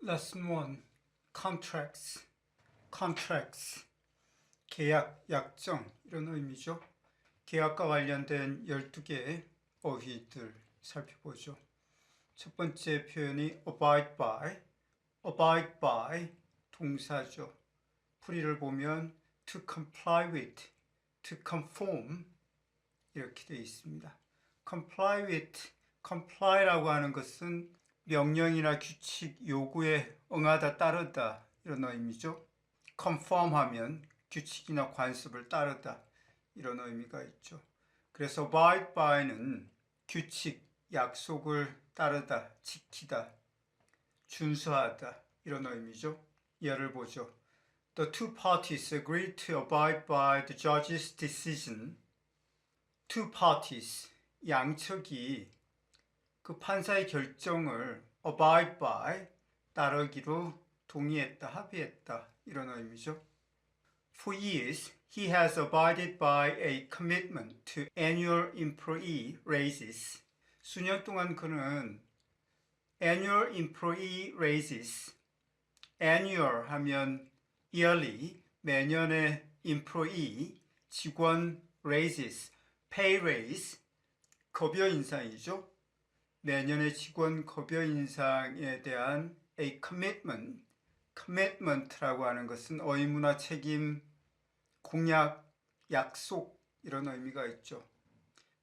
Lesson 1. Contracts. 계약, 약정 이런 의미죠. 계약과 관련된 12개의 어휘들 살펴보죠. 첫 번째 표현이 abide by 동사죠. 풀이를 보면 to comply with, to conform 이렇게 되어 있습니다. comply라고 하는 것은 명령이나 규칙, 요구에 응하다, 따르다 이런 의미죠. conform하면 규칙이나 관습을 따르다 이런 의미가 있죠. 그래서 abide by는 규칙, 약속을 따르다, 지키다, 준수하다 이런 의미죠. 예를 보죠. The two parties agreed to abide by the judge's decision. Two parties, 양측이 그 판사의 결정을 abide by, 따르기로 동의했다, 합의했다 이런 의미죠. For years, he has abided by a commitment to annual employee raises. 수년 동안 그는 annual employee raises, annual 하면 yearly, 매년의 employee, 직원 raises, pay raise, 급여 인상이죠. 매년의 직원 급여 인상에 대한 a commitment라고 하는 것은 의무나 책임, 공약, 약속 이런 의미가 있죠.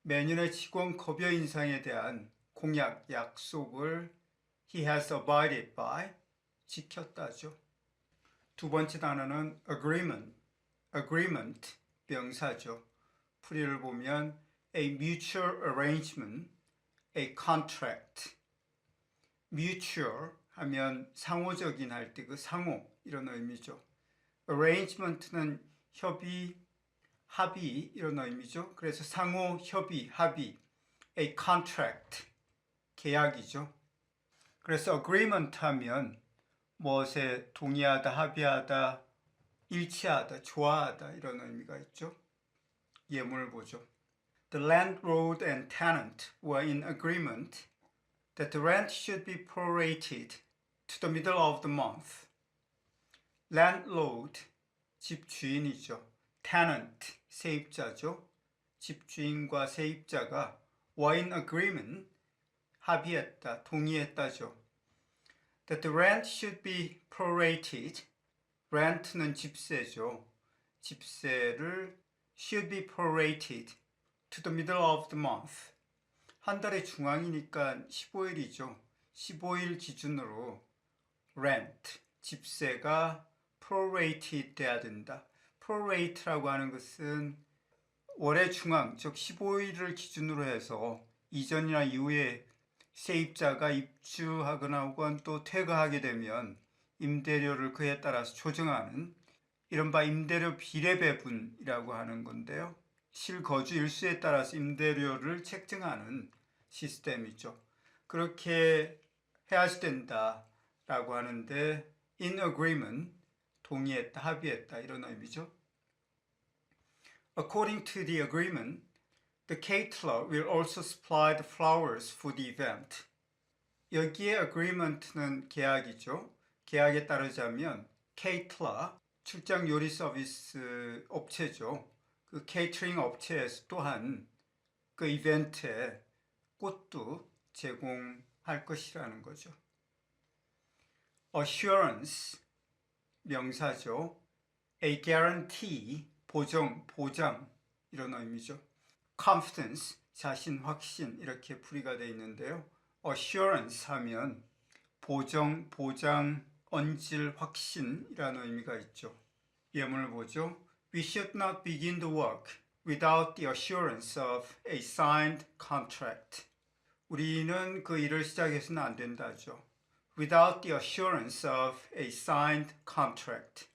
매년의 직원 급여 인상에 대한 공약, 약속을 he has abided by, 지켰다죠. 두 번째 단어는 agreement, 명사죠. 풀이를 보면 a mutual arrangement, a contract. mutual 하면 상호적인 할 때 그 상호 이런 의미죠. arrangement는 협의, 합의 이런 의미죠. 그래서 상호, 협의, 합의. a contract, 계약이죠. 그래서 agreement 하면 무엇에 동의하다, 합의하다, 일치하다, 좋아하다 이런 의미가 있죠. 예문을 보죠. The landlord and tenant were in agreement that the rent should be prorated to the middle of the month. landlord, 집주인이죠. tenant, 세입자죠. 집주인과 세입자가 were in agreement, 합의했다, 동의했다죠. That the rent should be prorated, rent는 집세죠. 집세를 should be prorated to the middle of the month. 한 달의 중앙이니까 15일이죠. 15일 기준으로 rent, 집세가 prorated 돼야 된다. prorate라고 하는 것은 월의 중앙, 즉 15일을 기준으로 해서 이전이나 이후에 세입자가 입주하거나 혹은 또 퇴거하게 되면 임대료를 그에 따라서 조정하는 이른바 임대료 비례배분이라고 하는 건데요. 실거주 일수에 따라서 임대료를 책정하는 시스템이죠. 그렇게 해야 된다라고 하는데 in agreement, 동의했다, 합의했다 이런 의미죠. According to the agreement, the caterer will also supply the flowers for the event. 여기에 agreement는 계약이죠. 계약에 따르자면 caterer, 출장 요리 서비스 업체죠. 그 케이터링 업체에서 또한 그 이벤트에 꽃도 제공할 것이라는 거죠. assurance, 명사죠. a guarantee, 보장 이런 의미죠. confidence, 자신, 확신 이렇게 풀이가 되어 있는데요. assurance 하면 보장, 언질, 확신이라는 의미가 있죠. 예문을 보죠. We should not begin the work without the assurance of a signed contract. 우리는 그 일을 시작해서는 안 된다죠. Without the assurance of a signed contract.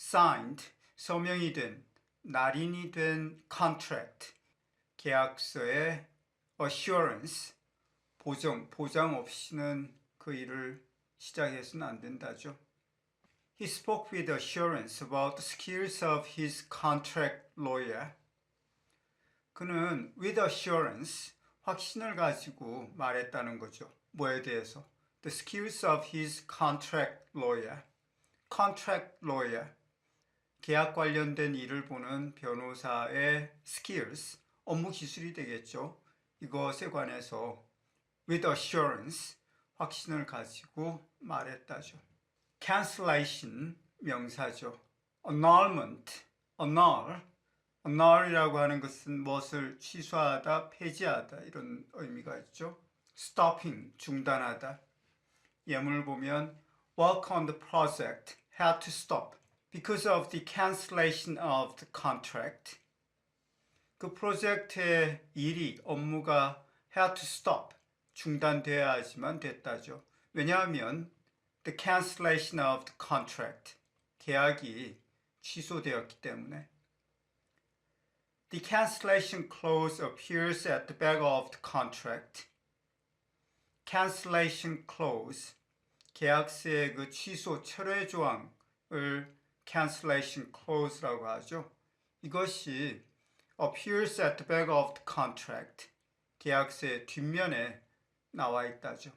signed, 서명이 된, 날인이 된 contract, 계약서의 assurance, 보장 없이는 그 일을 시작해서는 안 된다죠. He spoke with assurance about the skills of his contract lawyer. 그는 with assurance, 확신을 가지고 말했다는 거죠. 뭐에 대해서? the skills of his contract lawyer. contract lawyer, 계약 관련된 일을 보는 변호사의 skills, 업무 기술이 되겠죠. 이것에 관해서 with assurance, 확신을 가지고 말했다죠. cancellation, 명사죠. annulment, annul이라고 하는 것은 무엇을 취소하다, 폐지하다 이런 의미가 있죠. stopping, 중단하다. 예문을 보면 work on the project had to stop because of the cancellation of the contract. 그 프로젝트의 일이, 업무가 had to stop, 중단돼야 하지만 됐다죠. 왜냐하면 the cancellation of the contract, 계약이 취소되었기 때문에. The cancellation clause appears at the back of the contract. cancellation clause, 계약서의 그 취소, 철회 조항을 cancellation clause라고 하죠. 이것이 appears at the back of the contract, 계약서의 뒷면에 나와 있다죠.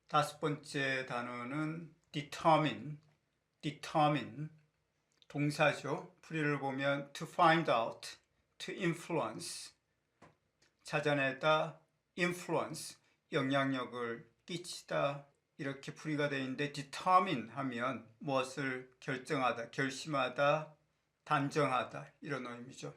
다섯 번째 단어는 determine, 동사죠. 풀이를 보면 to find out, to influence, 찾아내다, influence, 영향력을 끼치다, 이렇게 풀이가 되어 있는데 determine 하면 무엇을 결정하다, 결심하다, 단정하다 이런 의미죠.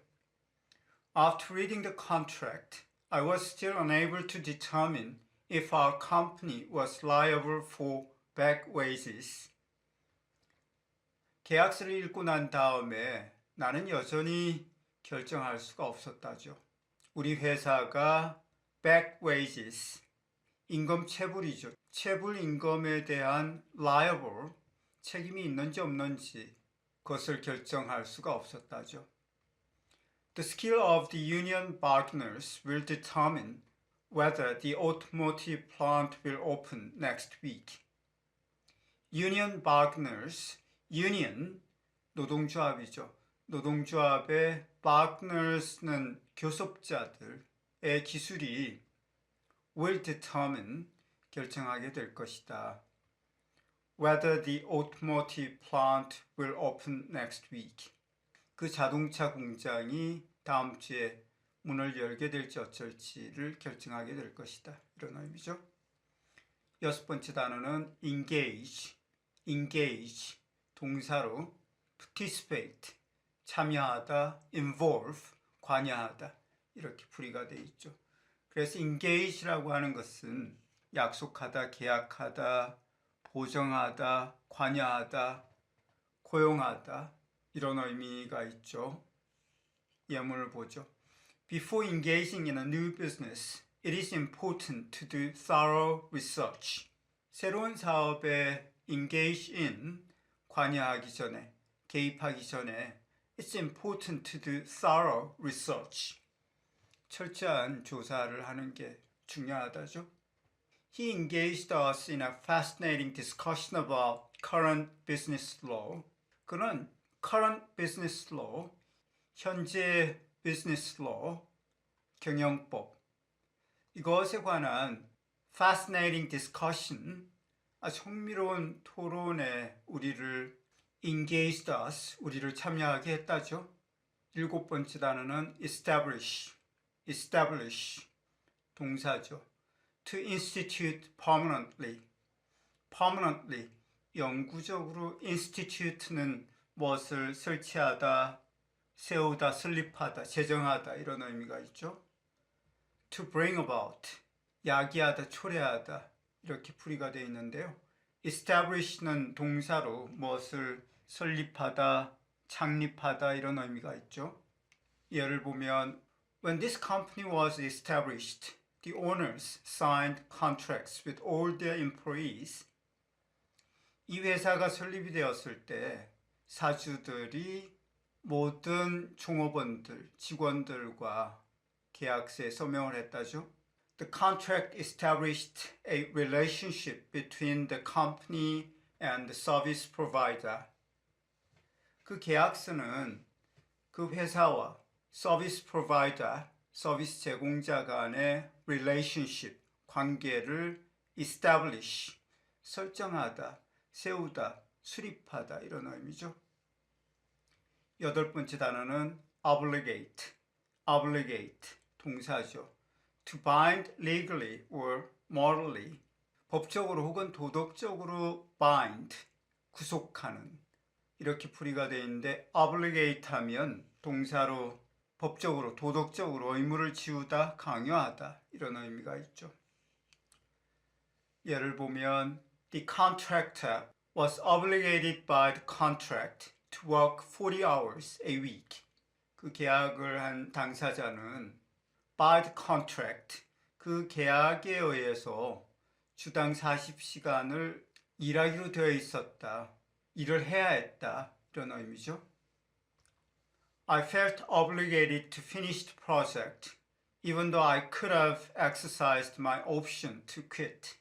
After reading the contract, I was still unable to determine if our company was liable for back wages. 계약서를 읽고 난 다음에 나는 여전히 결정할 수가 없었다죠. 우리 회사가 back wages, 임금 체불이죠. 체불 임금에 대한 liable, 책임이 있는지 없는지 그것을 결정할 수가 없었다죠. The skill of the union bargainers will determine whether the automotive plant will open next week. Union bargainers, union, 노동조합이죠. 노동조합의 bargainers는 교섭자들의 기술이 will determine, 결정하게 될 것이다. Whether the automotive plant will open next week. 그 자동차 공장이 다음 주에 문을 열게 될지 어쩔지를 결정하게 될 것이다. 이런 의미죠. 여섯 번째 단어는 engage, 동사로 participate, 참여하다, involve, 관여하다 이렇게 풀이가 되어 있죠. 그래서 engage라고 하는 것은 약속하다, 계약하다, 보정하다, 관여하다, 고용하다 이런 의미가 있죠. 예문을 보죠. Before engaging in a new business, it is important to do thorough research. 새로운 사업에 engage in, 관여하기 전에, 개입하기 전에 it's important to do thorough research. 철저한 조사를 하는 게 중요하다죠. He engaged us in a fascinating discussion about current business law. 그는 current business law, 현재 business law, 경영법, 이것에 관한 fascinating discussion, 아주 흥미로운 토론에 우리를 engaged us, 우리를 참여하게 했다죠. 일곱 번째 단어는 establish, 동사죠. To institute permanently, 영구적으로 institute는 무엇을 설치하다, 세우다, 설립하다, 제정하다 이런 의미가 있죠. To bring about, 야기하다, 초래하다 이렇게 풀이가 되어 있는데요. establish는 동사로 무엇을 설립하다, 창립하다 이런 의미가 있죠. 예를 보면 When this company was established, the owners signed contracts with all their employees. 이 회사가 설립이 되었을 때 사주들이 모든 종업원들, 직원들과 계약서에 서명을 했다죠. The contract established a relationship between the company and the service provider. 그 계약서는 그 회사와 서비스 프로바이더, 서비스 제공자 간의 relationship, 관계를 establish, 설정하다, 세우다, 수립하다 이런 의미죠. 여덟 번째 단어는 obligate, obligate 동사죠. to bind legally or morally, 법적으로 혹은 도덕적으로 bind, 구속하는 이렇게 풀이가 되어 있는데 obligate 하면 동사로 법적으로 도덕적으로 의무를 지우다, 강요하다 이런 의미가 있죠. 예를 보면 The contractor was obligated by the contract to work 40 hours a week. 그 계약을 한 당사자는 by the contract, 그 계약에 의해서 주당 40시간을 일하기로 되어 있었다. 일을 해야 했다. 이런 의미죠. I felt obligated to finish the project, even though I could have exercised my option to quit.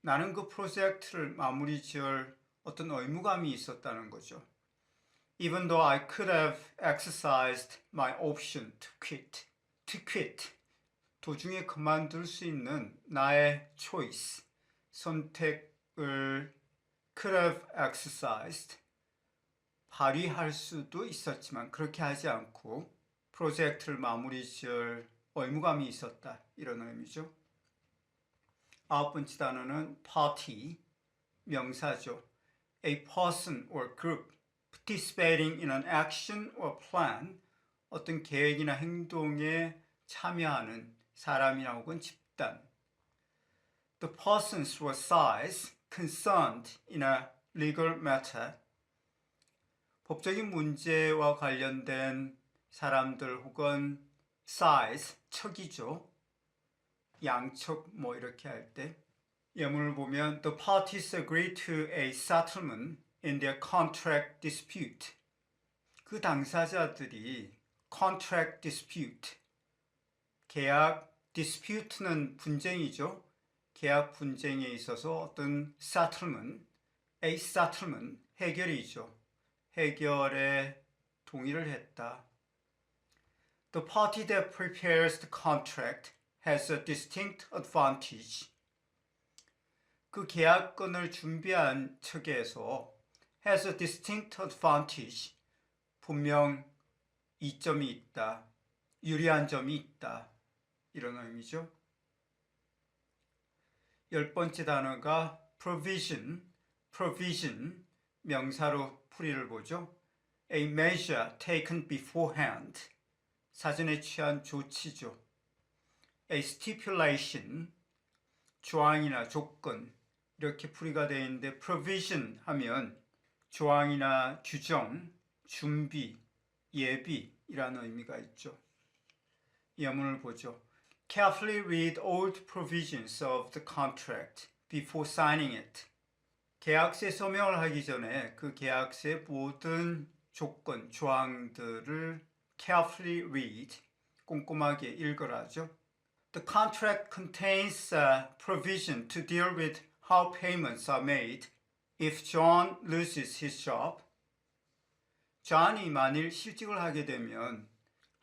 나는 그 프로젝트를 마무리 지을 어떤 의무감이 있었다는 거죠. Even though I could have exercised my option to quit. To quit. 도중에 그만둘 수 있는 나의 choice, 선택을 could have exercised, 발휘할 수도 있었지만 그렇게 하지 않고 프로젝트를 마무리 지을 의무감이 있었다. 이런 의미죠. 아홉 번째 단어는 party, 명사죠. A person or group participating in an action or plan, 어떤 계획이나 행동에 참여하는 사람이나 혹은 집단. The persons or sides concerned in a legal matter, 법적인 문제와 관련된 사람들 혹은 sides, 척이죠. 양척 뭐 이렇게 할 때 예문을 보면 The parties agreed to a settlement in their contract dispute. 그 당사자들이 contract dispute, 계약 dispute는 분쟁이죠. 계약 분쟁에 있어서 어떤 settlement, a settlement, 해결이죠. 해결에 동의를 했다. The party that prepares the contract has a distinct advantage. 그 계약건을 준비한 측에서 has a distinct advantage, 분명 이점이 있다, 유리한 점이 있다 이런 의미죠. 열 번째 단어가 provision, provision 명사로 풀이를 보죠. A measure taken beforehand, 사전에 취한 조치죠. A stipulation, 조항이나 조건 이렇게 풀이가 되어 있는데 provision 하면 조항이나 규정, 준비, 예비이라는 의미가 있죠. 예문을 보죠. Carefully read all the provisions of the contract before signing it. 계약서에 서명을 하기 전에 그 계약서의 모든 조건, 조항들을 carefully read, 꼼꼼하게 읽으라죠. The contract contains a provision to deal with how payments are made if John loses his job. John이 만일 실직을 하게 되면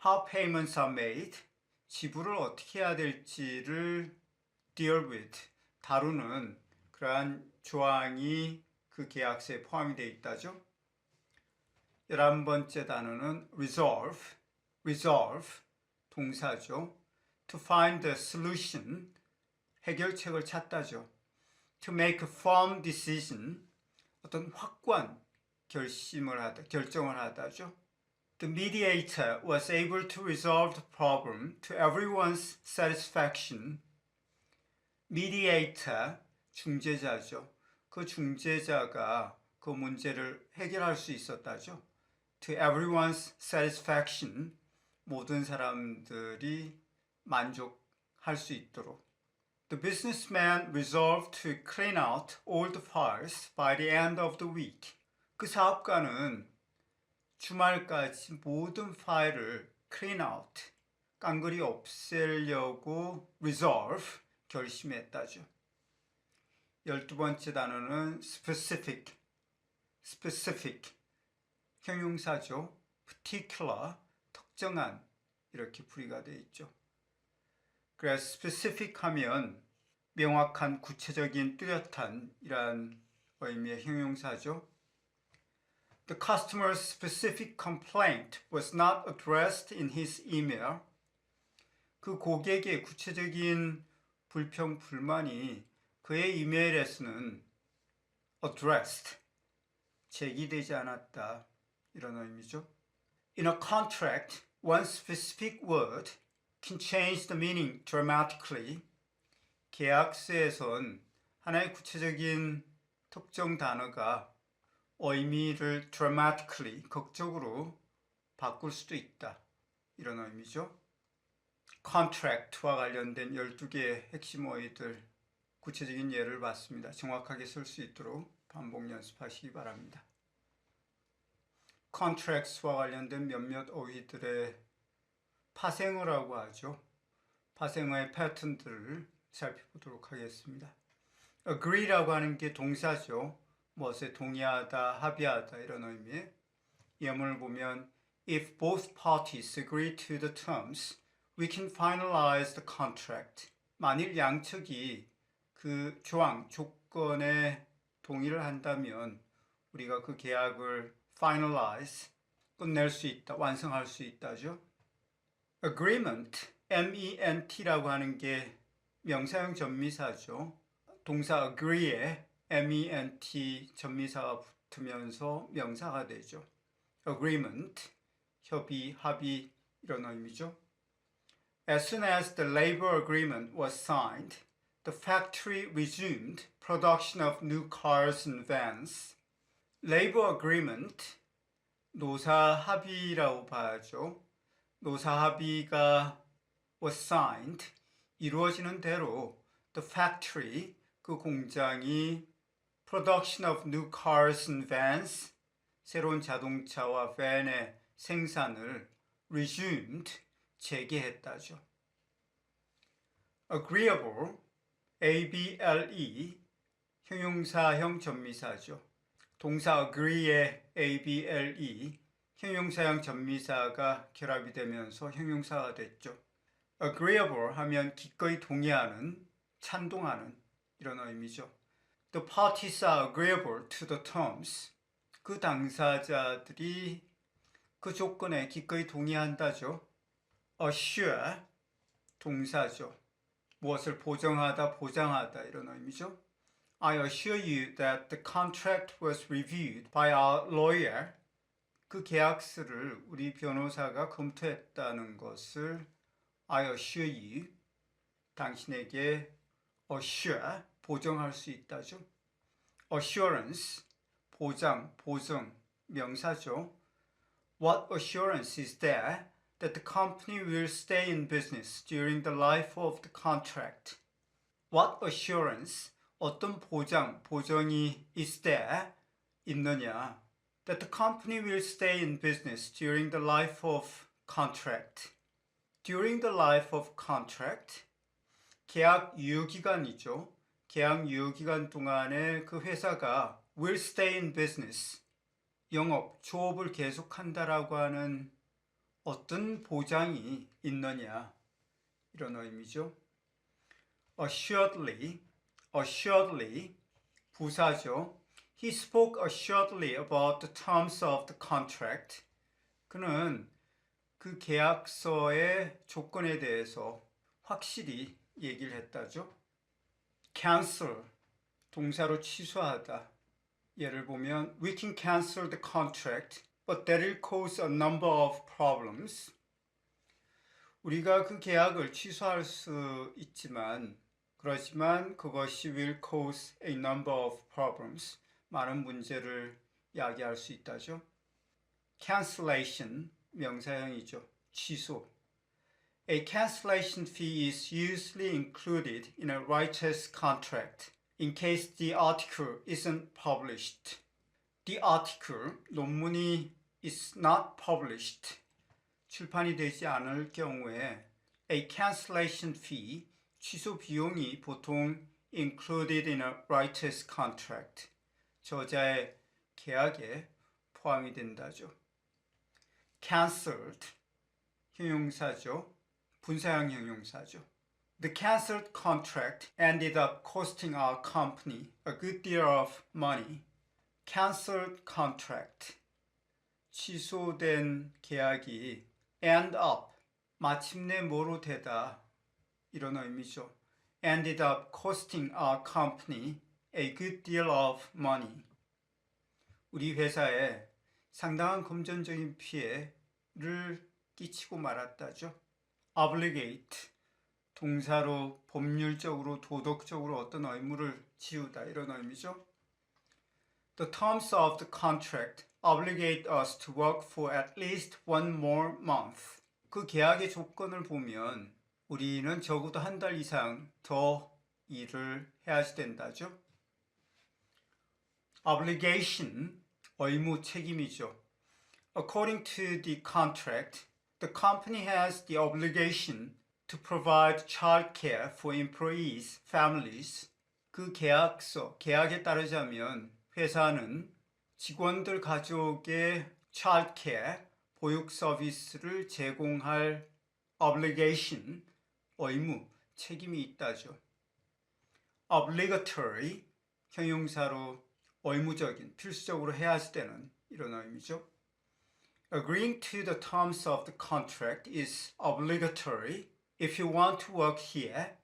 how payments are made, 지불을 어떻게 해야 될지를 deal with, 다루는 그러한 조항이 그 계약서에 포함이 되어 있다죠. 11번째 단어는 resolve, resolve, 동사죠. To find a solution, 해결책을 찾다죠. To make a firm decision, 어떤 확고한 결심을 하다, 결정을 하다죠. The mediator was able to resolve the problem to everyone's satisfaction. mediator, 중재자죠. 그 중재자가 그 문제를 해결할 수 있었다죠. To everyone's satisfaction, 모든 사람들이 만족할 수 있도록. The businessman resolved to clean out all the files by the end of the week. 그 사업가는 주말까지 모든 파일을 clean out, 깡그리 없애려고 resolve, 결심했다죠. 12번째 단어는 specific, specific, 형용사죠. particular, 특정한, 이렇게 풀이가 되어 있죠. 그래서 specific 하면 명확한, 구체적인, 뚜렷한 이란 의미의 형용사죠. The customer's specific complaint was not addressed in his email. 그 고객의 구체적인 불평, 불만이 그의 이메일에서는 addressed, 제기되지 않았다. 이런 의미죠. In a contract, one specific word can change the meaning dramatically. 계약서에선 하나의 구체적인 특정 단어가 의미를 dramatically, 극적으로 바꿀 수도 있다. 이런 의미죠. contract와 관련된 12개의 핵심 어휘들 구체적인 예를 봤습니다. 정확하게 쓸 수 있도록 반복 연습하시기 바랍니다. contracts와 관련된 몇몇 어휘들의 파생어라고 하죠. 파생어의 패턴들을 살펴보도록 하겠습니다. agree라고 하는 게 동사죠. 무엇에 동의하다, 합의하다 이런 의미의 예문을 보면 If both parties agree to the terms, we can finalize the contract. 만일 양측이 그 조항, 조건에 동의를 한다면 우리가 그 계약을 finalize, 끝낼 수 있다, 완성할 수 있다죠. agreement, MENT라고 하는 게 명사형 전미사죠. 동사 agree에 MENT 전미사가 붙으면서 명사가 되죠. agreement, 협의, 합의 이런 의미죠. As soon as the labor agreement was signed, the factory resumed production of new cars and vans. Labor agreement, 노사 합의라고 봐야죠. 노사 합의가 was signed, 이루어지는 대로 the factory, 그 공장이 production of new cars and vans, 새로운 자동차와 밴의 생산을 resumed, 재개했다죠. agreeable, able, 형용사형 전미사죠. 동사 agree의 able, 형용사형 전미사가 결합이 되면서 형용사가 됐죠. agreeable 하면 기꺼이 동의하는, 찬동하는 이런 의미죠. The parties are agreeable to the terms. 그 당사자들이 그 조건에 기꺼이 동의한다죠. assure, 동사죠. 무엇을 보정하다, 보장하다 이런 의미죠. I assure you that the contract was reviewed by our lawyer. 그 계약서를 우리 변호사가 검토했다는 것을 I assure you, 당신에게 assure, 보정할 수 있다죠. assurance, 보장, 보증, 명사죠. What assurance is there that the company will stay in business during the life of the contract? What assurance, 어떤 보장, 보정이 is there, 있느냐? That the company will stay in business during the life of contract. During the life of contract, 계약 유효기간이죠. 계약 유효기간 동안에 그 회사가 will stay in business, 영업, 조업을 계속한다라고 하는 어떤 보장이 있느냐 이런 의미죠. assuredly, assuredly, 부사죠. He spoke assuredly about the terms of the contract. 그는 그 계약서의 조건에 대해서 확실히 얘기를 했다죠. cancel, 동사로 취소하다. 예를 보면 We can cancel the contract, but that will cause a number of problems. 우리가 그 계약을 취소할 수 있지만 그렇지만 그것이 will cause a number of problems. 많은 문제를 야기할 수 있다죠. cancellation, 명사형이죠. 취소. A cancellation fee is usually included in a writer's contract in case the article isn't published. The article, 논문이 is not published, 출판이 되지 않을 경우에 a cancellation fee, 취소 비용이 보통 included in a writer's contract, 저자의 계약에 포함이 된다죠. cancelled, 형용사죠. 분사형 형용사죠. The canceled contract ended up costing our company a good deal of money. Canceled contract. 취소된 계약이 end up. 마침내 뭐로 되다. 이런 의미죠. Ended up costing our company a good deal of money. 우리 회사에 상당한 금전적인 피해를 끼치고 말았다죠. Obligate. 동사로 법률적으로 도덕적으로 어떤 의무를 지우다 이런 의미죠. The terms of the contract obligate us to work for at least one more month. 그 계약의 조건을 보면 우리는 적어도 한 달 이상 더 일을 해야지 된다죠. Obligation, 의무 책임이죠. According to the contract, the company has the obligation to provide child care for employees, families. 그 계약에 따르자면 회사는 직원들 가족의 child care, 보육 서비스를 제공할 obligation, 의무, 책임이 있다죠. Obligatory, 형용사로 의무적인, 필수적으로 해야 되는 이런 의미죠. Agreeing to the terms of the contract is obligatory. If you want to work here,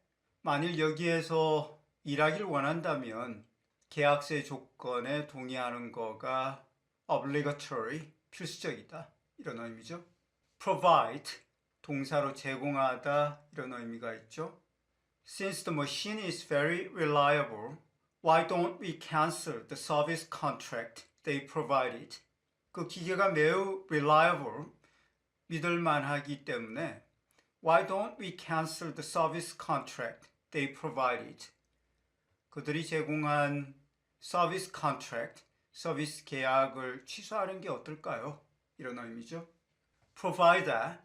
만일 여기에서 일하길 원한다면 계약서의 조건에 동의하는 거가 obligatory, 필수적이다. 이런 의미죠. Provide, 동사로 제공하다 이런 의미가 있죠. Since the machine is very reliable, why don't we cancel the service contract they provided? 그 기계가 매우 reliable, 믿을만하기 때문에 why don't we cancel the service contract they provided? 그들이 제공한 서비스 contract, 서비스 계약을 취소하는 게 어떨까요? 이런 의미죠. Provider,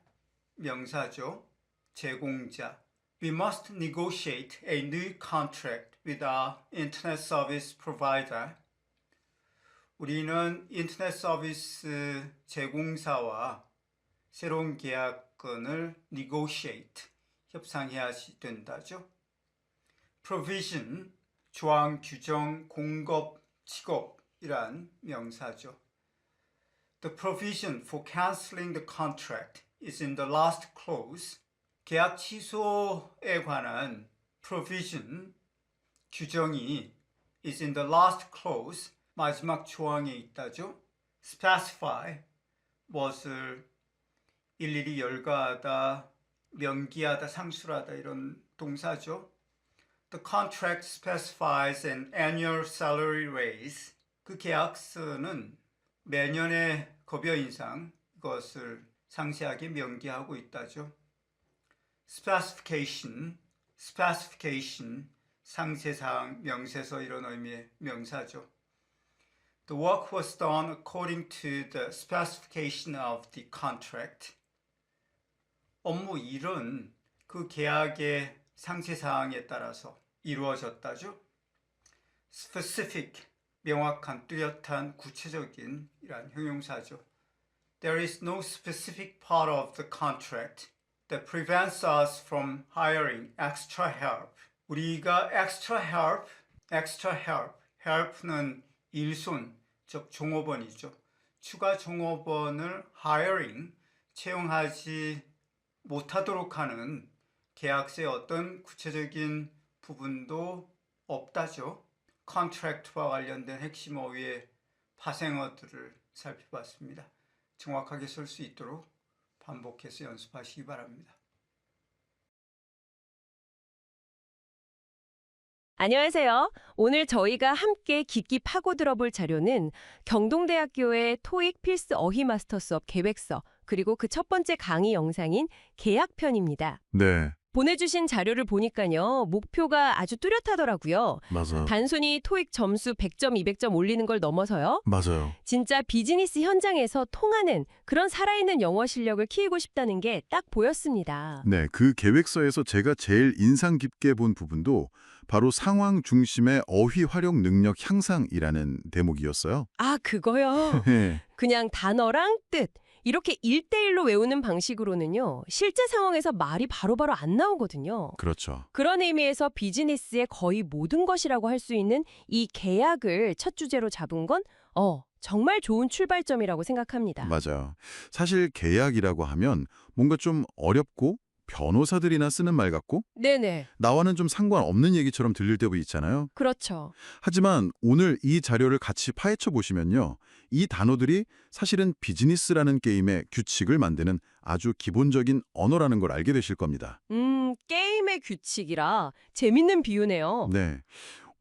명사죠. 제공자. We must negotiate a new contract with our internet service provider. 우리는 인터넷 서비스 제공사와 새로운 계약건을 negotiate, 협상해야 된다죠. Provision, 조항, 규정, 공급, 직업이란 명사죠. The provision for cancelling the contract is in the last clause. 계약 취소에 관한 provision, 규정이 is in the last clause, 마지막 조항에 있다죠. Specify, 무엇을 일일이 열거하다, 명기하다, 상술하다 이런 동사죠. The contract specifies an annual salary raise. 그 계약서는 매년의 급여 인상, 이것을 상세하게 명기하고 있다죠. Specification, 상세사항, 명세서 이런 의미의 명사죠. The work was done according to the specification of the contract. 업무 일은 그 계약의 상세사항에 따라서 이루어졌다죠. Specific, 명확한, 뚜렷한, 구체적인 이란 형용사죠. There is no specific part of the contract that prevents us from hiring extra help. 우리가 extra help는 일손, 즉 종업원이죠. 추가 종업원을 hiring, 채용하지 못하도록 하는 계약서의 어떤 구체적인 부분도 없다죠. 컨트랙트와 관련된 핵심 어휘의 파생어들을 살펴봤습니다. 정확하게 쓸 수 있도록 반복해서 연습하시기 바랍니다. 안녕하세요. 오늘 저희가 함께 깊이 파고 들어볼 자료는 경동대학교의 토익 필수 어휘 마스터 수업 계획서 그리고 그 첫 번째 강의 영상인 계약편입니다. 네, 보내주신 자료를 보니까요. 목표가 아주 뚜렷하더라고요. 맞아요. 단순히 토익 점수 100점, 200점 올리는 걸 넘어서요. 맞아요. 진짜 비즈니스 현장에서 통하는 그런 살아있는 영어 실력을 키우고 싶다는 게 딱 보였습니다. 네, 그 계획서에서 제가 제일 인상 깊게 본 부분도 바로 상황 중심의 어휘 활용 능력 향상이라는 대목이었어요. 아, 그거요? 네, 그냥 단어랑 뜻 이렇게 1대1로 외우는 방식으로는요, 실제 상황에서 말이 바로바로 안 나오거든요. 그렇죠. 그런 의미에서 비즈니스의 거의 모든 것이라고 할 수 있는 이 계약을 첫 주제로 잡은 건, 정말 좋은 출발점이라고 생각합니다. 맞아요. 사실 계약이라고 하면 뭔가 좀 어렵고 변호사들이나 쓰는 말 같고 네네. 나와는 좀 상관없는 얘기처럼 들릴 때도 있잖아요. 그렇죠. 하지만 오늘 이 자료를 같이 파헤쳐 보시면요. 이 단어들이 사실은 비즈니스라는 게임의 규칙을 만드는 아주 기본적인 언어라는 걸 알게 되실 겁니다. 게임의 규칙이라 재밌는 비유네요. 네.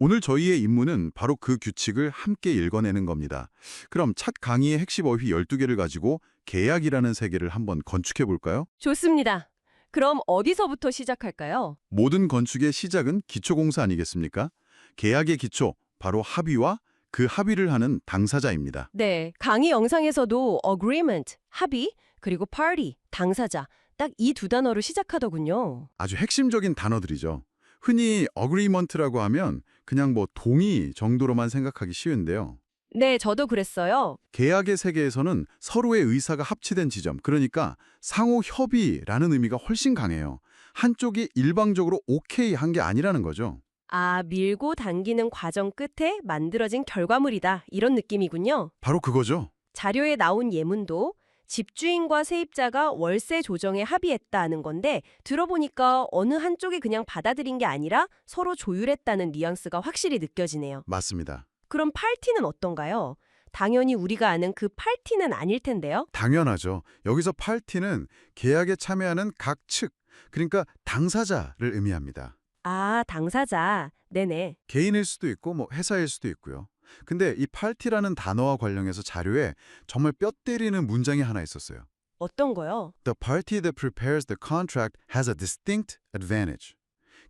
오늘 저희의 임무는 바로 그 규칙을 함께 읽어내는 겁니다. 그럼 첫 강의의 핵심 어휘 12개를 가지고 계약이라는 세계를 한번 건축해 볼까요? 좋습니다. 그럼 어디서부터 시작할까요? 모든 건축의 시작은 기초공사 아니겠습니까? 계약의 기초, 바로 합의와 그 합의를 하는 당사자입니다. 네, 강의 영상에서도 agreement, 합의, 그리고 party, 당사자, 딱 이 두 단어로 시작하더군요. 아주 핵심적인 단어들이죠. 흔히 agreement라고 하면 그냥 뭐 동의 정도로만 생각하기 쉬운데요. 네, 저도 그랬어요. 계약의 세계에서는 서로의 의사가 합치된 지점, 그러니까 상호 협의라는 의미가 훨씬 강해요. 한쪽이 일방적으로 오케이 한 게 아니라는 거죠. 아, 밀고 당기는 과정 끝에 만들어진 결과물이다. 이런 느낌이군요. 바로 그거죠. 자료에 나온 예문도 집주인과 세입자가 월세 조정에 합의했다는 건데 들어보니까 어느 한쪽이 그냥 받아들인 게 아니라 서로 조율했다는 뉘앙스가 확실히 느껴지네요. 맞습니다. 그럼 팔티는 어떤가요? 당연히 우리가 아는 그 팔티는 아닐 텐데요. 당연하죠. 여기서 파티는 계약에 참여하는 각 측, 그러니까 당사자를 의미합니다. 아, 당사자. 네네. 개인일 수도 있고 뭐 회사일 수도 있고요. 근데 이 파티라는 단어와 관련해서 자료에 정말 뼈 때리는 문장이 하나 있었어요. 어떤 거요? The party that prepares the contract has a distinct advantage.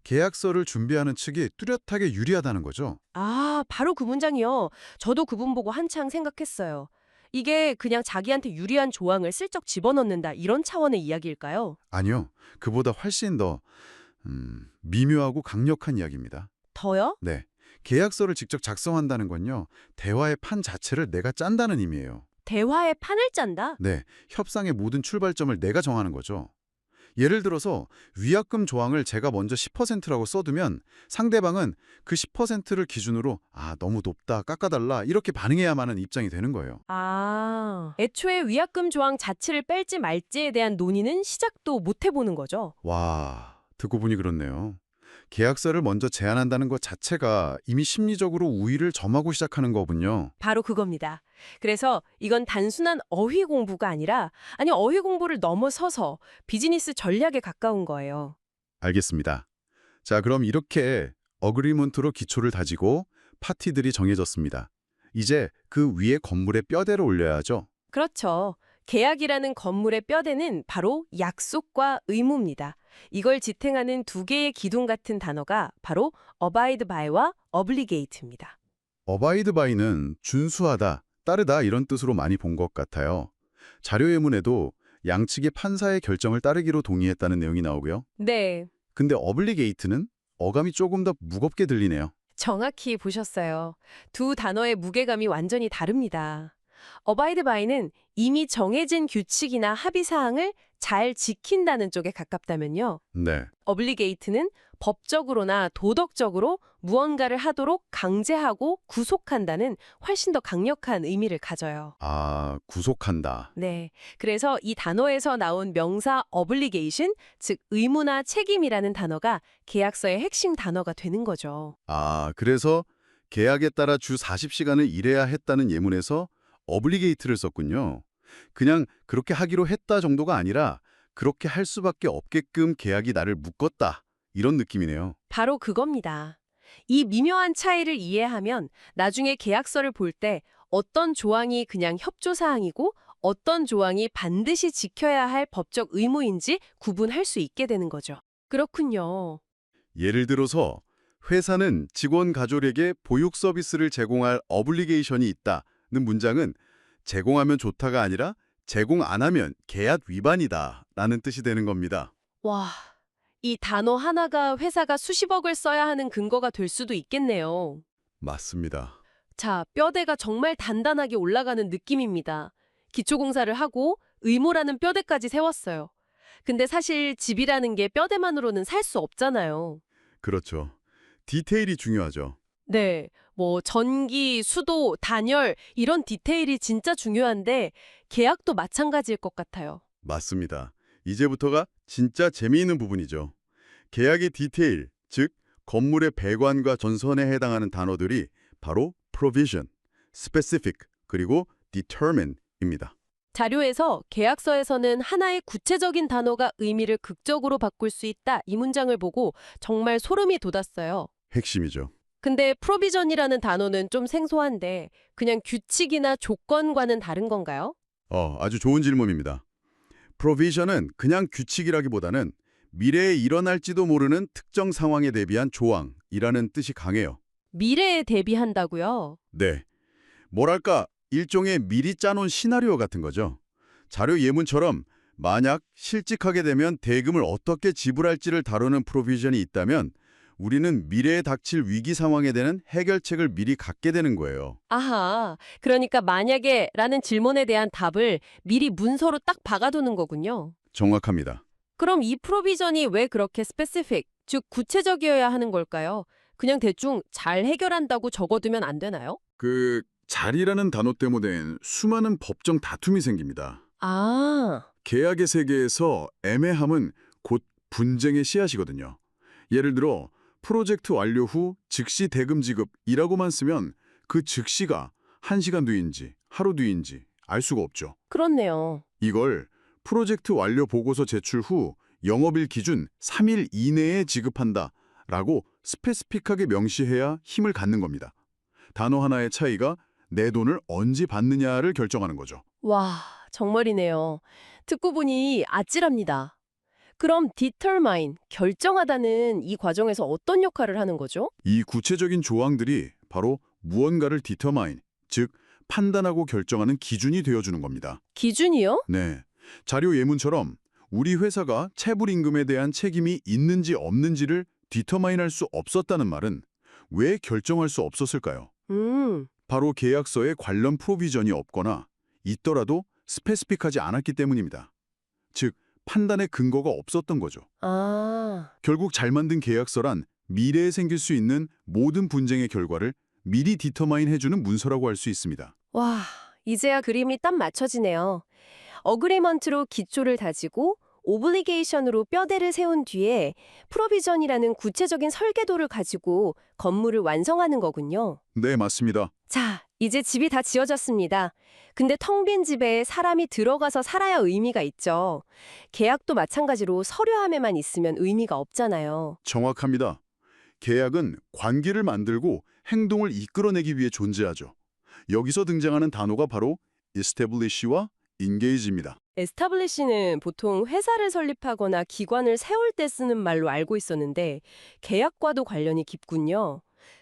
계약서를 준비하는 측이 뚜렷하게 유리하다는 거죠. 아, 바로 그 문장이요. 저도 그분 보고 한창 생각했어요. 이게 그냥 자기한테 유리한 조항을 슬쩍 집어넣는다 이런 차원의 이야기일까요? 아니요. 그보다 훨씬 더 미묘하고 강력한 이야기입니다. 더요? 네. 계약서를 직접 작성한다는 건요. 대화의 판 자체를 내가 짠다는 의미예요. 대화의 판을 짠다? 네. 협상의 모든 출발점을 내가 정하는 거죠. 예를 들어서 위약금 조항을 제가 먼저 10%라고 써두면 상대방은 그 10%를 기준으로 너무 높다, 깎아달라 이렇게 반응해야만 하는 입장이 되는 거예요. 아, 애초에 위약금 조항 자체를 뺄지 말지에 대한 논의는 시작도 못 해보는 거죠. 와, 듣고 보니 그렇네요. 계약서를 먼저 제안한다는 것 자체가 이미 심리적으로 우위를 점하고 시작하는 거군요. 바로 그겁니다. 그래서 이건 단순한 어휘 공부가 아니라, 어휘 공부를 넘어서서 비즈니스 전략에 가까운 거예요. 알겠습니다. 자, 그럼 이렇게 어그리먼트로 기초를 다지고 파티들이 정해졌습니다. 이제 그 위에 건물의 뼈대를 올려야죠. 그렇죠. 계약이라는 건물의 뼈대는 바로 약속과 의무입니다. 이걸 지탱하는 두 개의 기둥 같은 단어가 바로 abide by와 obligate입니다. abide by는 준수하다, 따르다 이런 뜻으로 많이 본 것 같아요. 자료 예문에도 양측의 판사의 결정을 따르기로 동의했다는 내용이 나오고요. 네, 근데 obligate는 어감이 조금 더 무겁게 들리네요. 정확히 보셨어요. 두 단어의 무게감이 완전히 다릅니다. abide by는 이미 정해진 규칙이나 합의 사항을 잘 지킨다는 쪽에 가깝다면요. 네, obligate는 법적으로나 도덕적으로 무언가를 하도록 강제하고 구속한다는 훨씬 더 강력한 의미를 가져요. 구속한다. 네. 그래서 이 단어에서 나온 명사 obligation, 즉 의무나 책임이라는 단어가 계약서의 핵심 단어가 되는 거죠. 그래서 계약에 따라 주 40시간을 일해야 했다는 예문에서 obligate를 썼군요. 그냥 그렇게 하기로 했다 정도가 아니라 그렇게 할 수밖에 없게끔 계약이 나를 묶었다. 이런 느낌이네요. 바로 그겁니다. 이 미묘한 차이를 이해하면 나중에 계약서를 볼 때 어떤 조항이 그냥 협조사항이고 어떤 조항이 반드시 지켜야 할 법적 의무인지 구분할 수 있게 되는 거죠. 그렇군요. 예를 들어서 회사는 직원 가족에게 보육 서비스를 제공할 어블리게이션이 있다는 문장은 제공하면 좋다가 아니라 제공 안 하면 계약 위반이다 라는 뜻이 되는 겁니다. 와, 이 단어 하나가 회사가 수십억을 써야 하는 근거가 될 수도 있겠네요. 맞습니다. 자, 뼈대가 정말 단단하게 올라가는 느낌입니다. 기초공사를 하고 의무라는 뼈대까지 세웠어요. 근데 사실 집이라는 게 뼈대만으로는 살 수 없잖아요. 그렇죠. 디테일이 중요하죠. 네, 뭐 전기, 수도, 단열 이런 디테일이 진짜 중요한데 계약도 마찬가지일 것 같아요. 맞습니다. 이제부터가 진짜 재미있는 부분이죠. 계약의 디테일, 즉 건물의 배관과 전선에 해당하는 단어들이 바로 provision, specific, 그리고 determine입니다. 자료에서 계약서에서는 하나의 구체적인 단어가 의미를 극적으로 바꿀 수 있다 이 문장을 보고 정말 소름이 돋았어요. 핵심이죠. 근데 프로비전이라는 단어는 좀 생소한데 그냥 규칙이나 조건과는 다른 건가요? 아주 좋은 질문입니다. provision은 그냥 규칙이라기보다는 미래에 일어날지도 모르는 특정 상황에 대비한 조항이라는 뜻이 강해요. 미래에 대비한다고요? 네. 뭐랄까 일종의 미리 짜놓은 시나리오 같은 거죠. 자료 예문처럼 만약 실직하게 되면 대금을 어떻게 지불할지를 다루는 프로비전이 있다면 우리는 미래에 닥칠 위기 상황에 대한 해결책을 미리 갖게 되는 거예요. 아하, 그러니까 만약에 라는 질문에 대한 답을 미리 문서로 딱 박아두는 거군요. 정확합니다. 그럼 이 프로비전이 왜 그렇게 스페시픽, 즉 구체적이어야 하는 걸까요? 그냥 대충 잘 해결한다고 적어두면 안 되나요? 그 자리라는 단어 때문에 수많은 법정 다툼이 생깁니다. 아, 계약의 세계에서 애매함은 곧 분쟁의 씨앗이거든요. 예를 들어 프로젝트 완료 후 즉시 대금 지급이라고만 쓰면 그 즉시가 1시간 뒤인지 하루 뒤인지 알 수가 없죠. 그렇네요. 이걸 프로젝트 완료 보고서 제출 후 영업일 기준 3일 이내에 지급한다라고 스페시픽하게 명시해야 힘을 갖는 겁니다. 단어 하나의 차이가 내 돈을 언제 받느냐를 결정하는 거죠. 와, 정말이네요. 듣고 보니 아찔합니다. 그럼 determine, 결정하다는 이 과정에서 어떤 역할을 하는 거죠? 이 구체적인 조항들이 바로 무언가를 determine, 즉 판단하고 결정하는 기준이 되어주는 겁니다. 기준이요? 네, 자료 예문처럼 우리 회사가 체불임금에 대한 책임이 있는지 없는지를 디터마인할 수 없었다는 말은 왜 결정할 수 없었을까요? 바로 계약서에 관련 프로비전이 없거나 있더라도 스페시픽하지 않았기 때문입니다. 즉, 판단의 근거가 없었던 거죠. 아, 결국 잘 만든 계약서란 미래에 생길 수 있는 모든 분쟁의 결과를 미리 디터마인 해주는 문서라고 할 수 있습니다. 와, 이제야 그림이 딱 맞춰지네요. 어그리먼트로 기초를 다지고 오블리게이션으로 뼈대를 세운 뒤에 프로비전이라는 구체적인 설계도를 가지고 건물을 완성하는 거군요. 네, 맞습니다. 자, 이제 집이 다 지어졌습니다. 근데 텅 빈 집에 사람이 들어가서 살아야 의미가 있죠. 계약도 마찬가지로 서류함에만 있으면 의미가 없잖아요. 정확합니다. 계약은 관계를 만들고 행동을 이끌어내기 위해 존재하죠. 여기서 등장하는 단어가 바로 establish와 engage입니다. 에스타블리시는 보통 회사를 설립하거나 기관을 세울 때 쓰는 말로 알고 있었는데 계약과도 관련이 깊군요.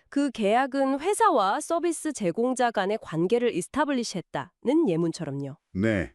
그 계약은 회사와 서비스 제공자 간의 관계를 이스타블리시했다는 예문처럼요. 네,